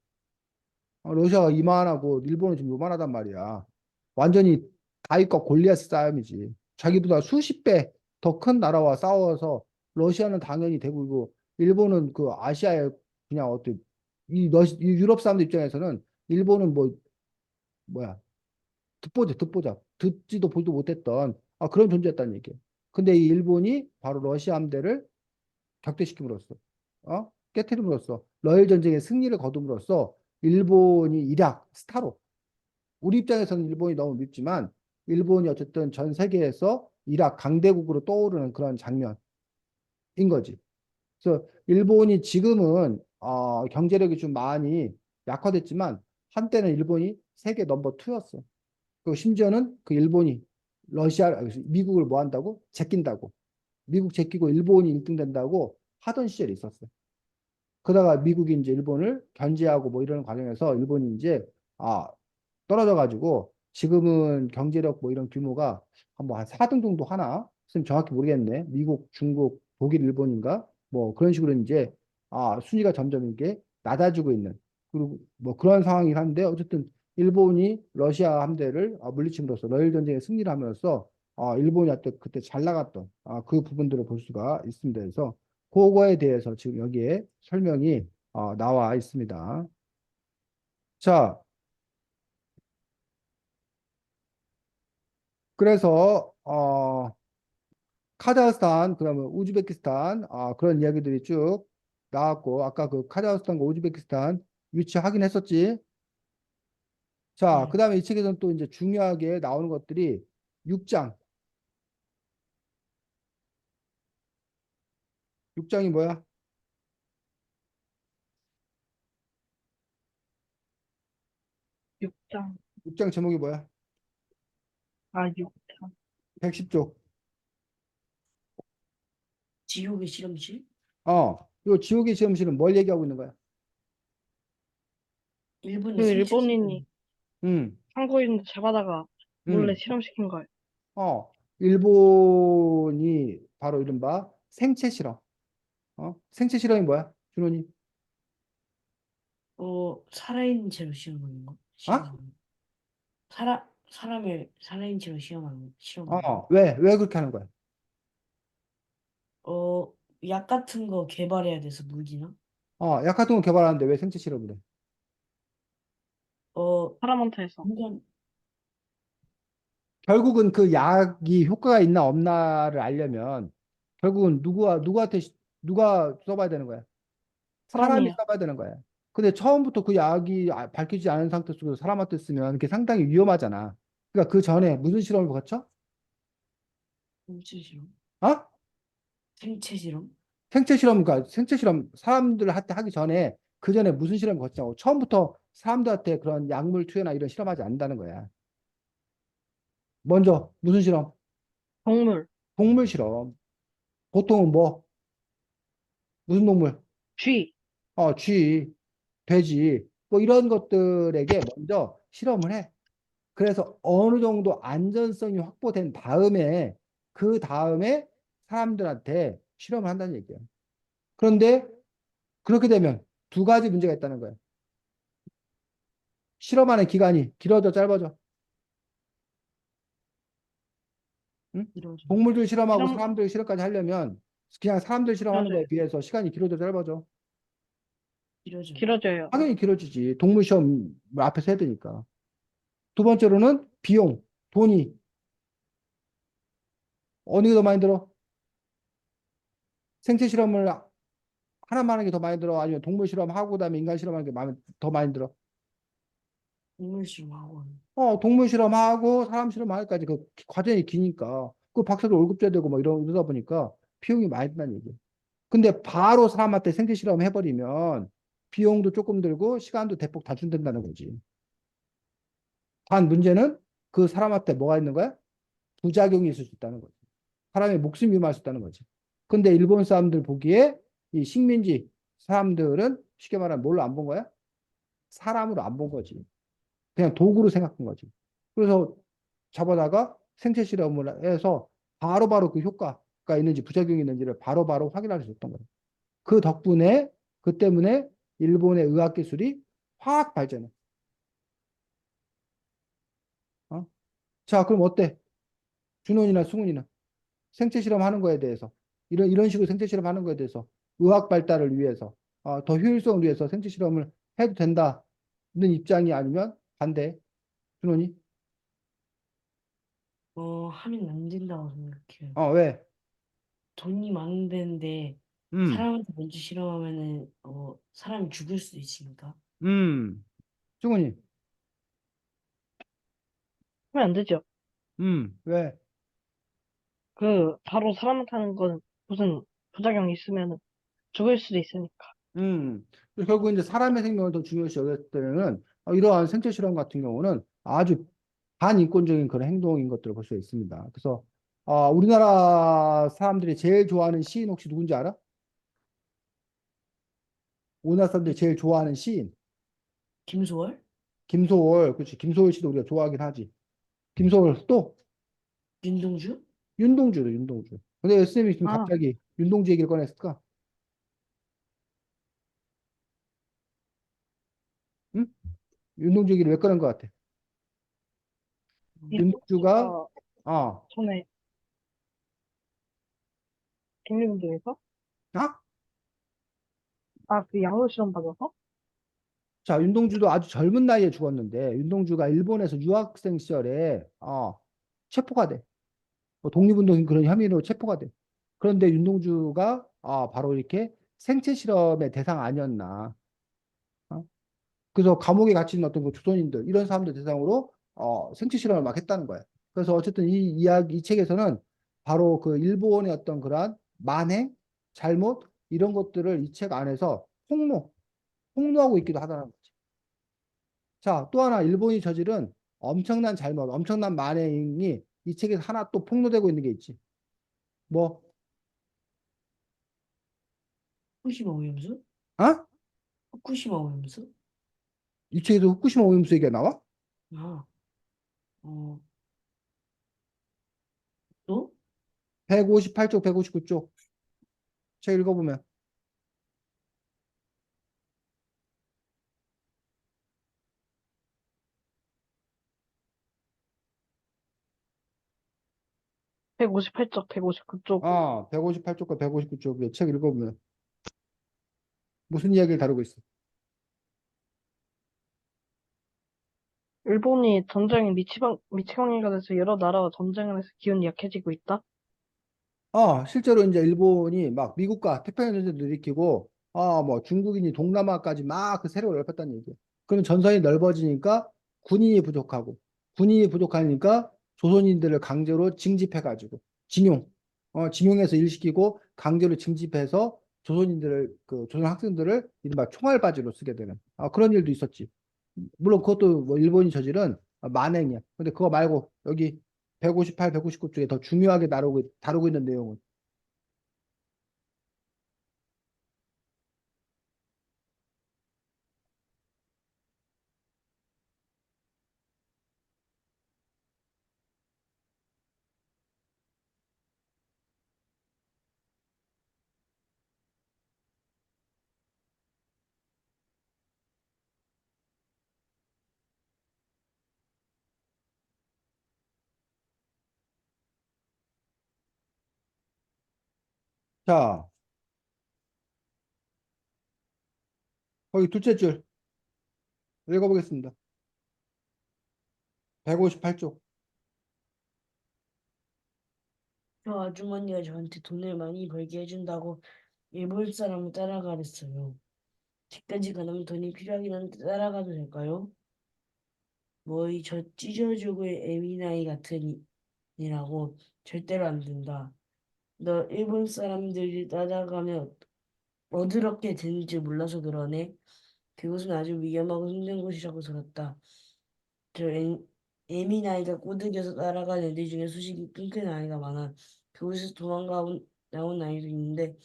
러시아가 이만하고 일본은 좀 요만하단 말이야. 완전히 다윗과 골리앗 싸움이지. 자기보다 수십 배 더 큰 나라와 싸워서 러시아는 당연히 대국이고 일본은 그 아시아의 그냥 어떤 이 유럽 사람들 입장에서는 일본은 뭐야 듣보잡 듣지도 보지도 못했던 그런 존재였다는 얘기야. 근데 이 일본이 바로 러시아 함대를 격퇴시킴으로써 깨트림으로써 러일 전쟁의 승리를 거둠으로써 일본이 이락 스타로 우리 입장에서는 일본이 너무 밉지만 일본이 어쨌든 전 세계에서 이락 강대국으로 떠오르는 그런 장면인 거지. 그래서 일본이 지금은 경제력이 좀 많이 약화됐지만 한때는 일본이 세계 넘버 2였어. 그리고 심지어는 그 일본이 미국을 뭐 한다고? 제낀다고. 미국 제끼고 일본이 1등 된다고 하던 시절이 있었어요. 그러다가 미국이 이제 일본을 견제하고 뭐 이런 과정에서 일본이 이제 아 떨어져 가지고 지금은 경제력 뭐 이런 규모가 한 4등 정도 하나? 선생님 정확히 모르겠네. 미국, 중국, 독일, 일본인가? 뭐 그런 식으로 이제 순위가 점점 이렇게 낮아지고 있는 그리고 뭐 그런 상황이긴 한데 어쨌든 일본이 러시아 함대를 물리침으로써 러일 전쟁에 승리를 하면서 일본이 그때 잘 나갔던 그 부분들을 볼 수가 있습니다. 그래서 그거에 대해서 지금 여기에 설명이 나와 있습니다. 자, 그래서 카자흐스탄, 그러면 우즈베키스탄, 그런 이야기들이 쭉 나왔고, 아까 그 카자흐스탄과 우즈베키스탄 위치 확인했었지. 자, 그 네. 다음에 이 책에서는 또 이제 중요하게 나오는 것들이 6장. 6장이 뭐야? 6장. 6장 제목이 뭐야? 6장. 110쪽. 지옥의 실험실? 요 지옥의 시험실은 뭘 얘기하고 있는 거야? 일본의 그 생체 일본인이 실험. 음, 한국인들 잡아다가 몰래 음, 실험시킨 거예요. 일본이 바로 이른바 생체 실험. 생체 실험이 뭐야? 준호니? 살아있는 채로 실험하는 거? 아? 실험하는 거. 사람을 살아있는 채로 실험하는 거. 왜 그렇게 하는 거야? 약 같은 거 개발해야 돼서 무기나? 약 같은 거 개발하는데 왜 생체 실험을 해? 어, 사람한테 해서. 인간, 결국은 그 약이 효과가 있나 없나를 알려면 결국은 누가 써봐야 되는 거야? 사람이 사람이야. 써봐야 되는 거야. 근데 처음부터 그 약이 밝히지 않은 상태 속에서 사람한테 쓰면 그게 상당히 위험하잖아. 그러니까 그 전에 무슨 실험을 거쳐? 생체 실험? 어? 생체 실험? 그러니까 생체 실험 사람들한테 하기 전에 그 전에 무슨 실험을 거치냐고. 처음부터 사람들한테 그런 약물 투여나 이런 실험하지 않는다는 거야. 먼저 무슨 실험? 동물, 동물 실험. 보통은 뭐? 무슨 동물? 쥐, 쥐, 돼지, 뭐 이런 것들에게 먼저 실험을 해. 그래서 어느 정도 안전성이 확보된 다음에, 그 다음에 사람들한테 실험을 한다는 얘기야. 그런데 그렇게 되면 두 가지 문제가 있다는 거야. 실험하는 기간이 길어져, 짧아져. 응? 이러죠. 동물들 실험하고 실험, 사람들 실험까지 하려면 그냥 사람들 실험하는 길어져요. 거에 비해서 시간이 길어져, 짧아져. 이러죠. 길어져요. 당연히 길어지지. 동물 시험 앞에서 해야 되니까. 두 번째로는 비용, 돈이 어느 게 더 많이 들어? 생체 실험을 하나만 하는 게 더 많이 들어? 아니면 동물 실험하고 그다음에 인간 실험하는 게 더 많이 들어? 동물 실험하고. 동물 실험하고 사람 실험하기까지 그 과정이 기니까 그 박사도 월급 줘야 되고 뭐 이러다 보니까 비용이 많이 든다는 얘기예요. 근데 바로 사람한테 생체 실험 해버리면 비용도 조금 들고 시간도 대폭 단축된다는 거지. 단 문제는 그 사람한테 뭐가 있는 거야? 부작용이 있을 수 있다는 거지. 사람의 목숨이 위험할 수 있다는 거지. 근데 일본 사람들 보기에 이 식민지 사람들은 쉽게 말하면 뭘로 안 본 거야? 사람으로 안 본 거지. 그냥 도구로 생각한 거지. 그래서 잡아다가 생체 실험을 해서 바로바로 그 효과가 있는지 부작용이 있는지를 바로바로 확인할 수 있었던 거예요. 그 덕분에 그 때문에 일본의 의학 기술이 확 발전해. 어? 자, 그럼 어때? 준원이나 승훈이나 생체 실험하는 거에 대해서 이런 식으로 생체 실험하는 거에 대해서 의학 발달을 위해서 더 효율성을 위해서 생체 실험을 해도 된다는 입장이 아니면 반대. 준원이? 하면 안 된다고 생각해요. 왜? 돈이 많은 데인데 음, 사람한테 먼저 실험하면은 사람이 죽을 수도 있으니까. 승훈이? 하면 안 되죠. 왜? 바로 사람한테 하는 건 무슨 부작용이 있으면 죽을 수도 있으니까. 결국 이제 사람의 생명을 더 중요시 여겼을 때는 이러한 생체 실험 같은 경우는 아주 반인권적인 그런 행동인 것들을 볼 수 있습니다. 그래서 우리나라 사람들이 제일 좋아하는 시인 혹시 누군지 알아? 우리나라 사람들이 제일 좋아하는 시인. 김소월? 김소월, 그렇지. 김소월 씨도 우리가 좋아하긴 하지. 김소월 또 윤동주? 윤동주도 윤동주. 근데 쌤이 지금 아, 갑자기 윤동주 얘기를 꺼냈을까? 응? 윤동주 얘기를 왜 꺼낸 것 같아? 윤동주가 이동주가 어, 전에 백령도에서 아? 그 양로 실험 받아서 자, 윤동주도 아주 젊은 나이에 죽었는데 윤동주가 일본에서 유학생 시절에 체포가 돼. 뭐 독립운동 그런 혐의로 체포가 돼. 그런데 윤동주가 바로 이렇게 생체 실험의 대상 아니었나? 어? 그래서 감옥에 갇힌 어떤 그 조선인들 이런 사람들 대상으로 생체 실험을 막 했다는 거야. 그래서 어쨌든 이 이야기 이 책에서는 바로 그 일본의 어떤 그러한 만행, 잘못 이런 것들을 이 책 안에서 폭로하고 있기도 하다는 거지. 자, 또 하나 일본이 저지른 엄청난 잘못, 엄청난 만행이 이 책에서 하나 또 폭로되고 있는 게 있지. 뭐, 후쿠시마 오염수? 아? 후쿠시마 오염수? 이 책에도 후쿠시마 오염수 얘기가 나와? 아, 어, 또? 158쪽, 159쪽. 책 읽어보면. 158쪽, 159쪽. 158쪽과 159쪽의 책 읽어보면 무슨 이야기를 다루고 있어? 일본이 전쟁에 미치광이가 돼서 여러 나라와 전쟁을 해서 기운이 약해지고 있다. 실제로 이제 일본이 막 미국과 태평양 전쟁도 일으키고, 뭐 중국인이 동남아까지 막 그 세력을 넓혔다는 얘기야. 그러면 전선이 넓어지니까 군인이 부족하고, 군인이 부족하니까 조선인들을 강제로 징집해가지고, 징용해서 일시키고 강제로 징집해서 조선인들을, 그 조선 학생들을 이른바 총알바지로 쓰게 되는, 그런 일도 있었지. 물론 그것도 뭐 일본이 저지른 만행이야. 근데 그거 말고 여기 158, 159 쪽에 더 중요하게 다루고 있는 내용은 자, 거기 둘째 줄 읽어보겠습니다. 158쪽. 저 아주머니가 저한테 돈을 많이 벌게 해준다고 일본 사람을 따라가랬어요. 집까지 가려면 돈이 필요하긴 한데 따라가도 될까요? 뭐이 저 찢어주고 애미나이 같은 이라고 절대로 안 된다. 너 일본 사람들이 따라가면 어드럽게 되는지 몰라서 그러네. 그곳은 아주 위험하고 힘든 곳이라고 들었다. 저 애미나이가 꼬드겨서 따라간 애들 중에 수식이 끊긴 아이가 많아. 그곳에서 나온 아이도 있는데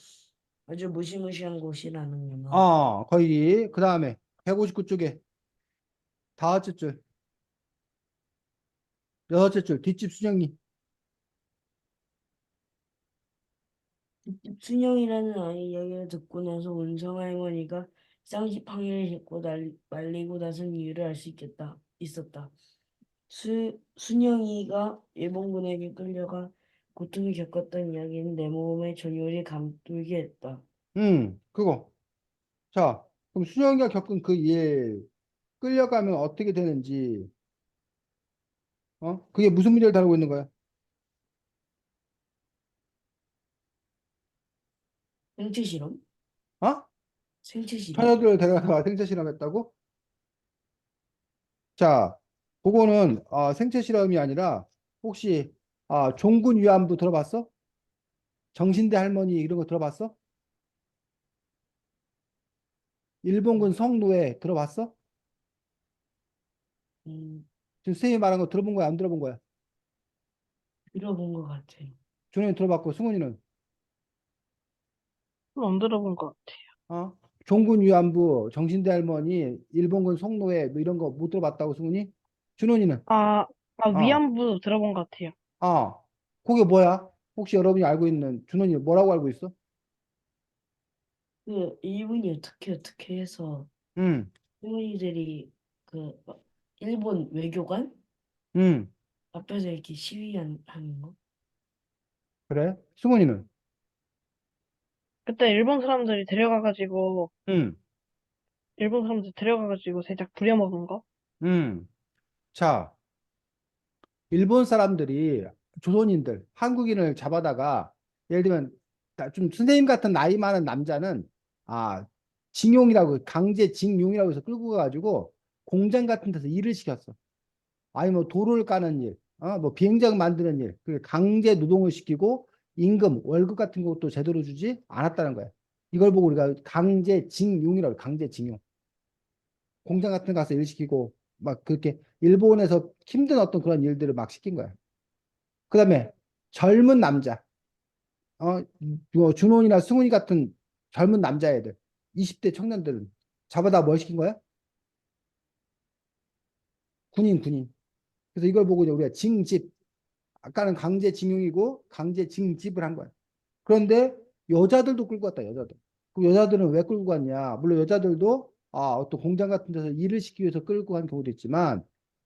아주 무시무시한 곳이라는구나. 거기 그 다음에 159쪽에 다섯째 줄, 여섯째 줄 뒷집 수정이. 순영이라는 아이 이야기를 듣고 나서 원성 할머니가 쌍시팡이를 싣고 말리고 나선 이유를 알 수 있었다. 순영이가 일본군에게 끌려가 고통을 겪었던 이야기는 내 몸에 전율이 감돌게 했다. 그거. 자, 그럼 수정이가 겪은 그 일, 끌려가면 어떻게 되는지, 그게 무슨 문제를 다루고 있는 거야? 생체 실험? 어? 생체 실험? 처녀들을 데려다가 생체 실험했다고? 자, 그거는 생체 실험이 아니라 혹시 종군 위안부 들어봤어? 정신대 할머니 이런 거 들어봤어? 일본군 성노예 들어봤어? 음, 지금 선생님이 말한 거 들어본 거야? 안 들어본 거야? 들어본 것 같아요. 준원이 들어봤고, 승훈이는? 안 들어본 것 같아요. 어? 종군 위안부, 정신대 할머니, 일본군 성노예, 뭐 이런 거 못 들어봤다고, 승훈이? 준원이는? 어, 위안부 들어본 것 같아요. 그게 뭐야? 혹시 여러분이 알고 있는, 준원이 뭐라고 알고 있어? 그 일본이 어떻게 해서 응, 할머니들이 막 일본 외교관 응, 앞에서 이렇게 하는 거? 그래? 승훈이는? 그때 응, 일본 사람들 데려가가지고 살짝 부려먹은 거? 응. 자, 일본 사람들이 조선인들, 한국인을 잡아다가 예를 들면 좀 선생님 같은 나이 많은 남자는 아 징용이라고 강제 징용이라고 해서 끌고 가가지고 공장 같은 데서 일을 시켰어. 아니 뭐 돌을 까는 일, 뭐 비행장 만드는 일, 그 강제 노동을 시키고 임금, 월급 같은 것도 제대로 주지 않았다는 거야. 이걸 보고 우리가 강제 징용이라고 해, 강제 징용. 공장 같은 데 가서 일 시키고 막 그렇게 일본에서 힘든 어떤 그런 일들을 막 시킨 거야. 그다음에 젊은 남자, 뭐 준혼이나 승훈이 같은 젊은 남자애들, 20대 청년들은 잡아다 뭘 시킨 거야? 군인. 그래서 이걸 보고 이제 우리가 징집, 아까는 강제징용이고 강제징집을 한 거야. 그런데 여자들도 끌고 갔다, 여자들. 그 여자들은 왜 끌고 갔냐? 물론 여자들도 어떤 공장 같은 데서 일을 시키기 위해서 끌고 간 경우도 있지만,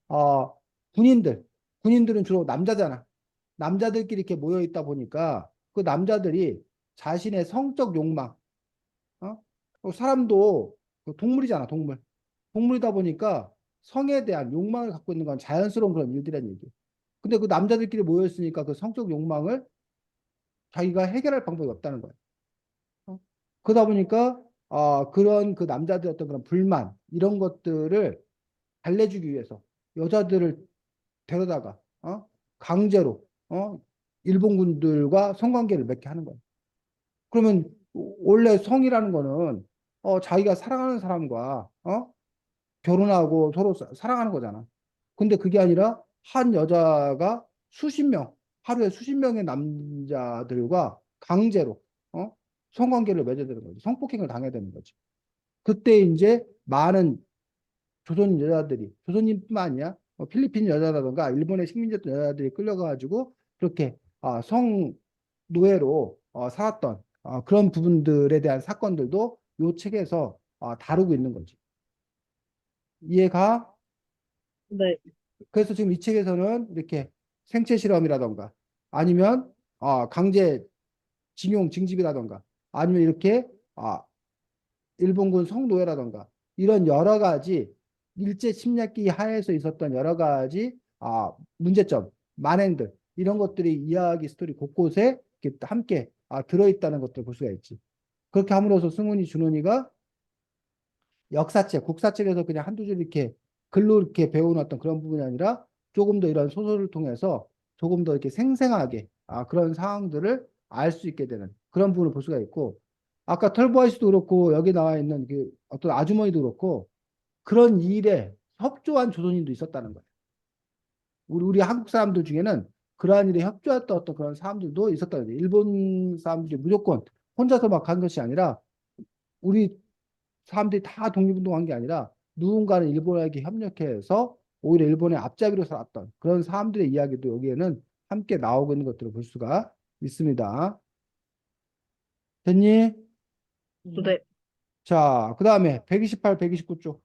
아, 군인들, 군인들은 주로 남자잖아. 남자들끼리 이렇게 모여 있다 보니까 그 남자들이 자신의 성적 욕망, 사람도 그 동물이잖아, 동물. 동물이다 보니까 성에 대한 욕망을 갖고 있는 건 자연스러운 그런 일들이란 얘기야. 근데 그 남자들끼리 모여 있으니까 그 성적 욕망을 자기가 해결할 방법이 없다는 거야. 어? 그러다 보니까 그런 그 남자들 어떤 그런 불만 이런 것들을 달래주기 위해서 여자들을 데려다가 강제로 일본군들과 성관계를 맺게 하는 거야. 그러면 원래 성이라는 거는 자기가 사랑하는 사람과 결혼하고 서로 사랑하는 거잖아. 근데 그게 아니라 한 여자가 하루에 수십 명의 남자들과 강제로 성관계를 맺어야 되는 거지. 성폭행을 당해야 되는 거지. 그때 이제 많은 조선인 여자들이, 조선인뿐만 아니야, 필리핀 여자라든가 일본의 식민지였던 여자들이 끌려가가지고 그렇게 성 노예로 살았던 그런 부분들에 대한 사건들도 이 책에서 다루고 있는 거지. 이해가? 네. 그래서 지금 이 책에서는 이렇게 생체 실험이라던가 아니면 강제 징용 징집이라던가 아니면 이렇게 아, 일본군 성노예라던가 이런 여러 가지 일제 침략기 하에서 있었던 여러 가지 문제점, 만행들 이런 것들이 이야기 스토리 곳곳에 이렇게 함께 들어있다는 것들 볼 수가 있지. 그렇게 함으로써 승훈이 준훈이가 역사책, 국사책에서 그냥 한두 줄 이렇게 글로 이렇게 배우는 어떤 그런 부분이 아니라 조금 더 이런 소설을 통해서 조금 더 이렇게 생생하게 그런 상황들을 알 수 있게 되는 그런 부분을 볼 수가 있고 아까 털보아이스도 그렇고 여기 나와 있는 그 어떤 아주머니도 그렇고 그런 일에 협조한 조선인도 있었다는 거예요. 우리 한국 사람들 중에는 그러한 일에 협조했던 어떤 그런 사람들도 있었다는 거예요. 일본 사람들이 무조건 혼자서 막 한 것이 아니라 우리 사람들이 다 독립운동한 게 아니라 누군가는 일본에게 협력해서 오히려 일본의 앞잡이로 살았던 그런 사람들의 이야기도 여기에는 함께 나오고 있는 것들을 볼 수가 있습니다. 됐니? 음, 네. 자, 그 다음에 128, 129쪽.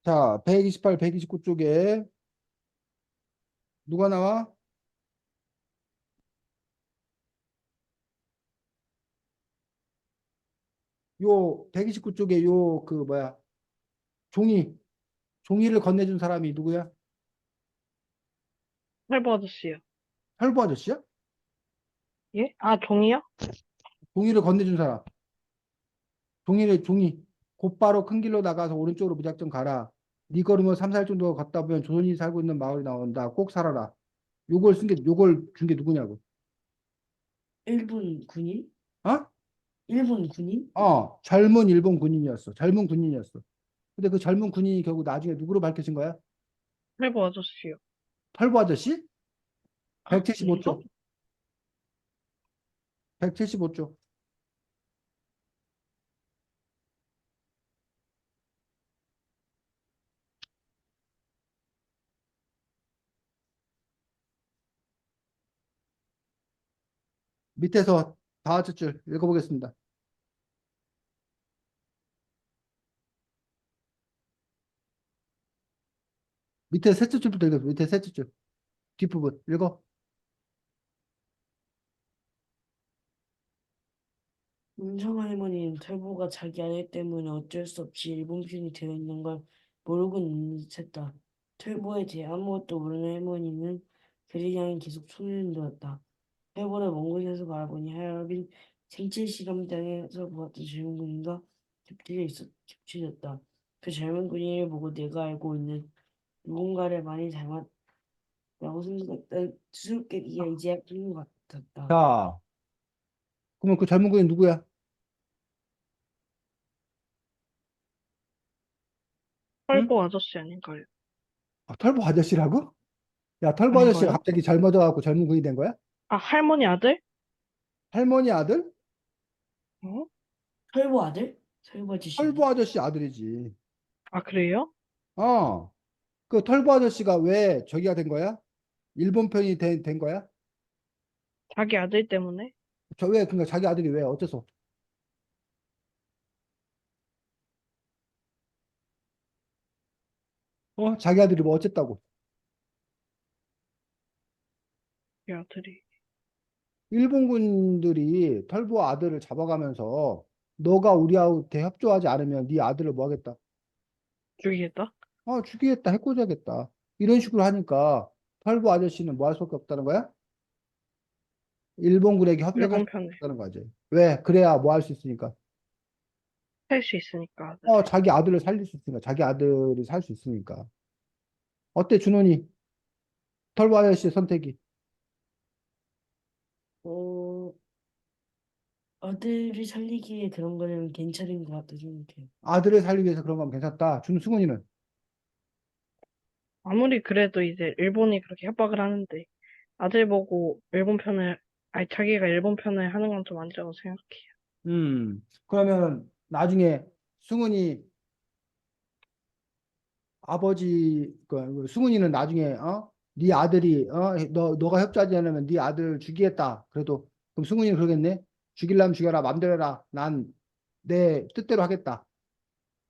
자, 128, 129쪽에 누가 나와? 요 129쪽에 요 그 뭐야? 종이 종이를 건네준 사람이 누구야? 할보 아저씨요. 혈부 아저씨야? 예? 종이요? 종이를 건네준 사람. 종이 곧바로 큰 길로 나가서 오른쪽으로 무작정 가라. 네 걸으면 3, 4일 정도 걷다 보면 조선인이 살고 있는 마을이 나온다. 꼭 살아라. 요걸 준 게 누구냐고. 일본 군인? 어? 일본 군인? 젊은 일본 군인이었어. 젊은 군인이었어. 근데 그 젊은 군인이 결국 나중에 누구로 밝혀진 거야? 할보 아저씨요. 털보 아저씨? 아닌가? 175쪽. 175쪽. 밑에서 다섯 줄 읽어보겠습니다. 밑에 셋째 줄부터 읽어. 밑에 셋째 줄. 뒷부분 읽어. 문성 할머니는 털보가 자기 아들 때문에 어쩔 수 없이 일본 편이 되어 있는 걸 모르고 있는 듯했다. 털보에 대해 아무것도 모르는 할머니는 그를 향해 계속 손을 들었다. 털보를 먼 곳에서 바라보니 하얀 생체 실험장에서 보았던 젊은 군인과 겹쳐졌다. 그 젊은 군인을 보고 내가 알고 있는 누군가를 많이 닮았다고 생각했던 수수께끼가 이제야 풀린 것 같았다. 자, 그러면 그 젊은 군인 누구야? 응? 할보 아저씨 아닌가요? 털보 아저씨라고? 야, 털보 아저씨가 아닌가요? 갑자기 젊어져갖고 젊은 군인이 된 거야? 아, 할머니 아들? 할머니 아들? 어? 털보 아들? 털보 아저씨. 털보 아저씨 아들이지. 아, 그래요? 어, 그 털보 아저씨가 왜 저기가 된 거야? 일본 편이 된 거야? 자기 아들 때문에? 그러니까 자기 아들이 왜 어째서? 자기 아들이 뭐 어쨌다고? 이 아들이. 일본군들이 털보 아들을 잡아가면서 너가 우리한테 협조하지 않으면 네 아들을 뭐 하겠다? 죽이겠다? 죽이겠다, 해코지하겠다. 이런 식으로 하니까 털보 아저씨는 뭐 할 수밖에 없다는 거야? 일본군에게 협력할 수 일본 편에. 없다는 거지. 왜? 그래야 뭐 할 수 있으니까. 살 수 있으니까, 아들을. 자기 아들을 살릴 수 있으니까. 자기 아들이 살 수 있으니까. 어때, 준호니? 털보 아저씨의 선택이. 어, 아들을 살리기에 그런 거는 괜찮은 것 같다 생각해요. 아들을 살리기 위해서 그런 건 괜찮다. 승훈이는. 아무리 그래도 이제 일본이 그렇게 협박을 하는데, 아들 보고 일본 편을, 아니, 자기가 일본 편을 하는 건 좀 아니라고 생각해요. 그러면 나중에 승훈이 승훈이는 나중에, 네 아들이, 너가 협조하지 않으면 네 아들을 죽이겠다. 그래도, 그럼 승훈이는 그러겠네? 죽이려면 죽여라. 맘대로 해라. 난 내 뜻대로 하겠다.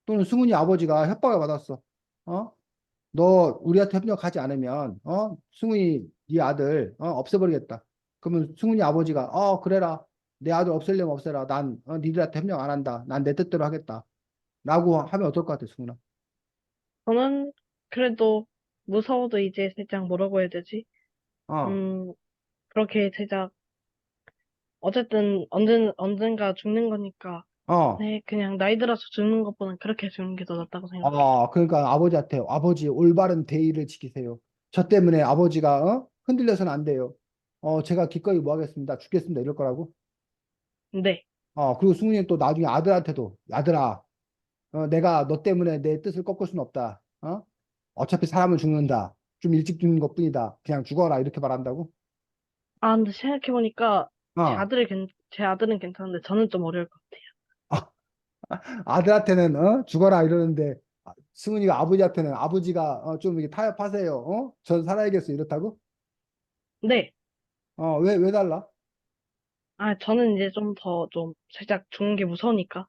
또는 승훈이 아버지가 협박을 받았어. 어? 너 우리한테 협력하지 않으면 승훈이 네 아들 없애버리겠다. 그러면 승훈이 아버지가 그래라. 내 아들 없애려면 없애라. 난 니들한테 협력 안 한다. 난 내 뜻대로 하겠다. 라고 하면 어떨 것 같아, 승훈아? 저는 그래도 무서워도 이제 살짝 뭐라고 해야 되지? 어, 음, 그렇게 살짝, 어쨌든 언젠가 죽는 거니까, 어. 네, 그냥 나이 들어서 죽는 것보단 그렇게 죽는 게 더 낫다고 생각해요. 그러니까 아버지한테 아버지 올바른 대의를 지키세요. 저 때문에 아버지가 흔들려서는 안 돼요. 제가 기꺼이 뭐 하겠습니다. 죽겠습니다. 이럴 거라고. 네. 그리고 승훈이는 또 나중에 아들한테도 아들아, 내가 너 때문에 내 뜻을 꺾을 수는 없다. 어차피 사람은 죽는다. 좀 일찍 죽는 것뿐이다. 그냥 죽어라. 이렇게 말한다고? 아, 근데 생각해보니까, 어. 제 아들은 괜찮은데, 저는 좀 어려울 것 같아요. 아들한테는 죽어라 이러는데 승훈이가 아버지한테는 아버지가 좀 이렇게 타협하세요. 전 살아야겠어. 이렇다고? 네. 왜 달라? 저는 이제 좀 살짝 죽는 게 무서우니까.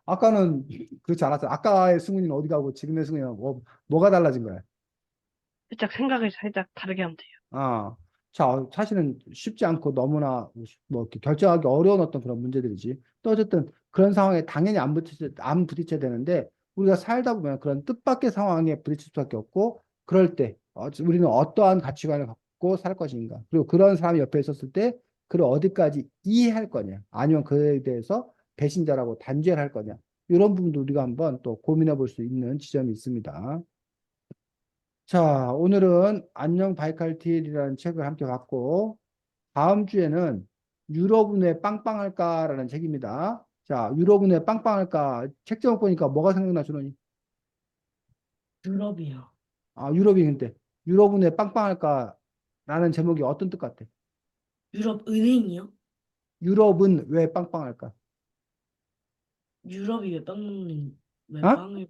아까는 그렇지 않았어. 아까의 승훈이는 어디 가고 지금의 승훈이는 뭐가 달라진 거야? 살짝 생각을 살짝 다르게 하면 돼요. 아, 자, 사실은 쉽지 않고 너무나 뭐 이렇게 결정하기 어려운 어떤 그런 문제들이지. 또 어쨌든 그런 상황에 당연히 안 부딪혀야 되는데 우리가 살다 보면 그런 뜻밖의 상황에 부딪힐 수밖에 없고 그럴 때 우리는 어떠한 가치관을 갖고 살 것인가. 그리고 그런 사람이 옆에 있었을 때 그를 어디까지 이해할 거냐. 아니면 그에 대해서 배신자라고 단죄를 할 거냐. 이런 부분도 우리가 한번 또 고민해 볼 수 있는 지점이 있습니다. 자, 오늘은 안녕 바이칼틸이라는 책을 함께 봤고, 다음 주에는 유럽은 왜 빵빵할까라는 책입니다. 자, 유럽은 왜 빵빵할까? 책 제목 보니까 뭐가 생각나, 준원이? 유럽이요. 아, 유럽이 근데 유럽은 왜 빵빵할까라는 제목이 어떤 뜻 같아? 유럽 은행이요? 유럽은 왜 빵빵할까? 유럽이 왜 어? 빵을,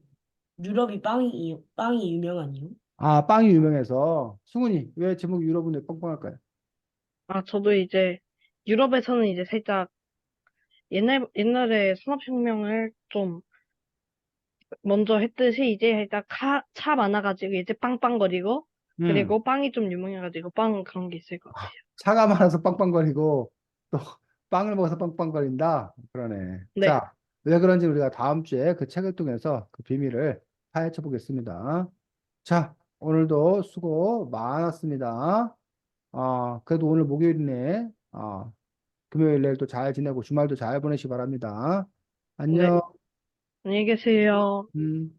유럽이 빵이 유명하니요? 아, 빵이 유명해서. 승훈이, 왜 제목이 유럽은 왜 빵빵할까요? 아, 저도 이제 유럽에서는 이제 살짝 옛날에 산업혁명을 좀 먼저 했듯이 이제 살짝 차 많아가지고 이제 빵빵거리고 음, 그리고 빵이 좀 유명해가지고 빵 그런 게 있을 것 같아요. 차가 많아서 빵빵거리고 또 빵을 먹어서 빵빵거린다. 그러네. 네, 자, 왜 그런지 우리가 다음 주에 그 책을 통해서 그 비밀을 파헤쳐 보겠습니다. 자, 오늘도 수고 많았습니다. 그래도 오늘 목요일이네. 금요일 내일도 잘 지내고 주말도 잘 보내시기 바랍니다. 네. 안녕. 안녕히 계세요. 음.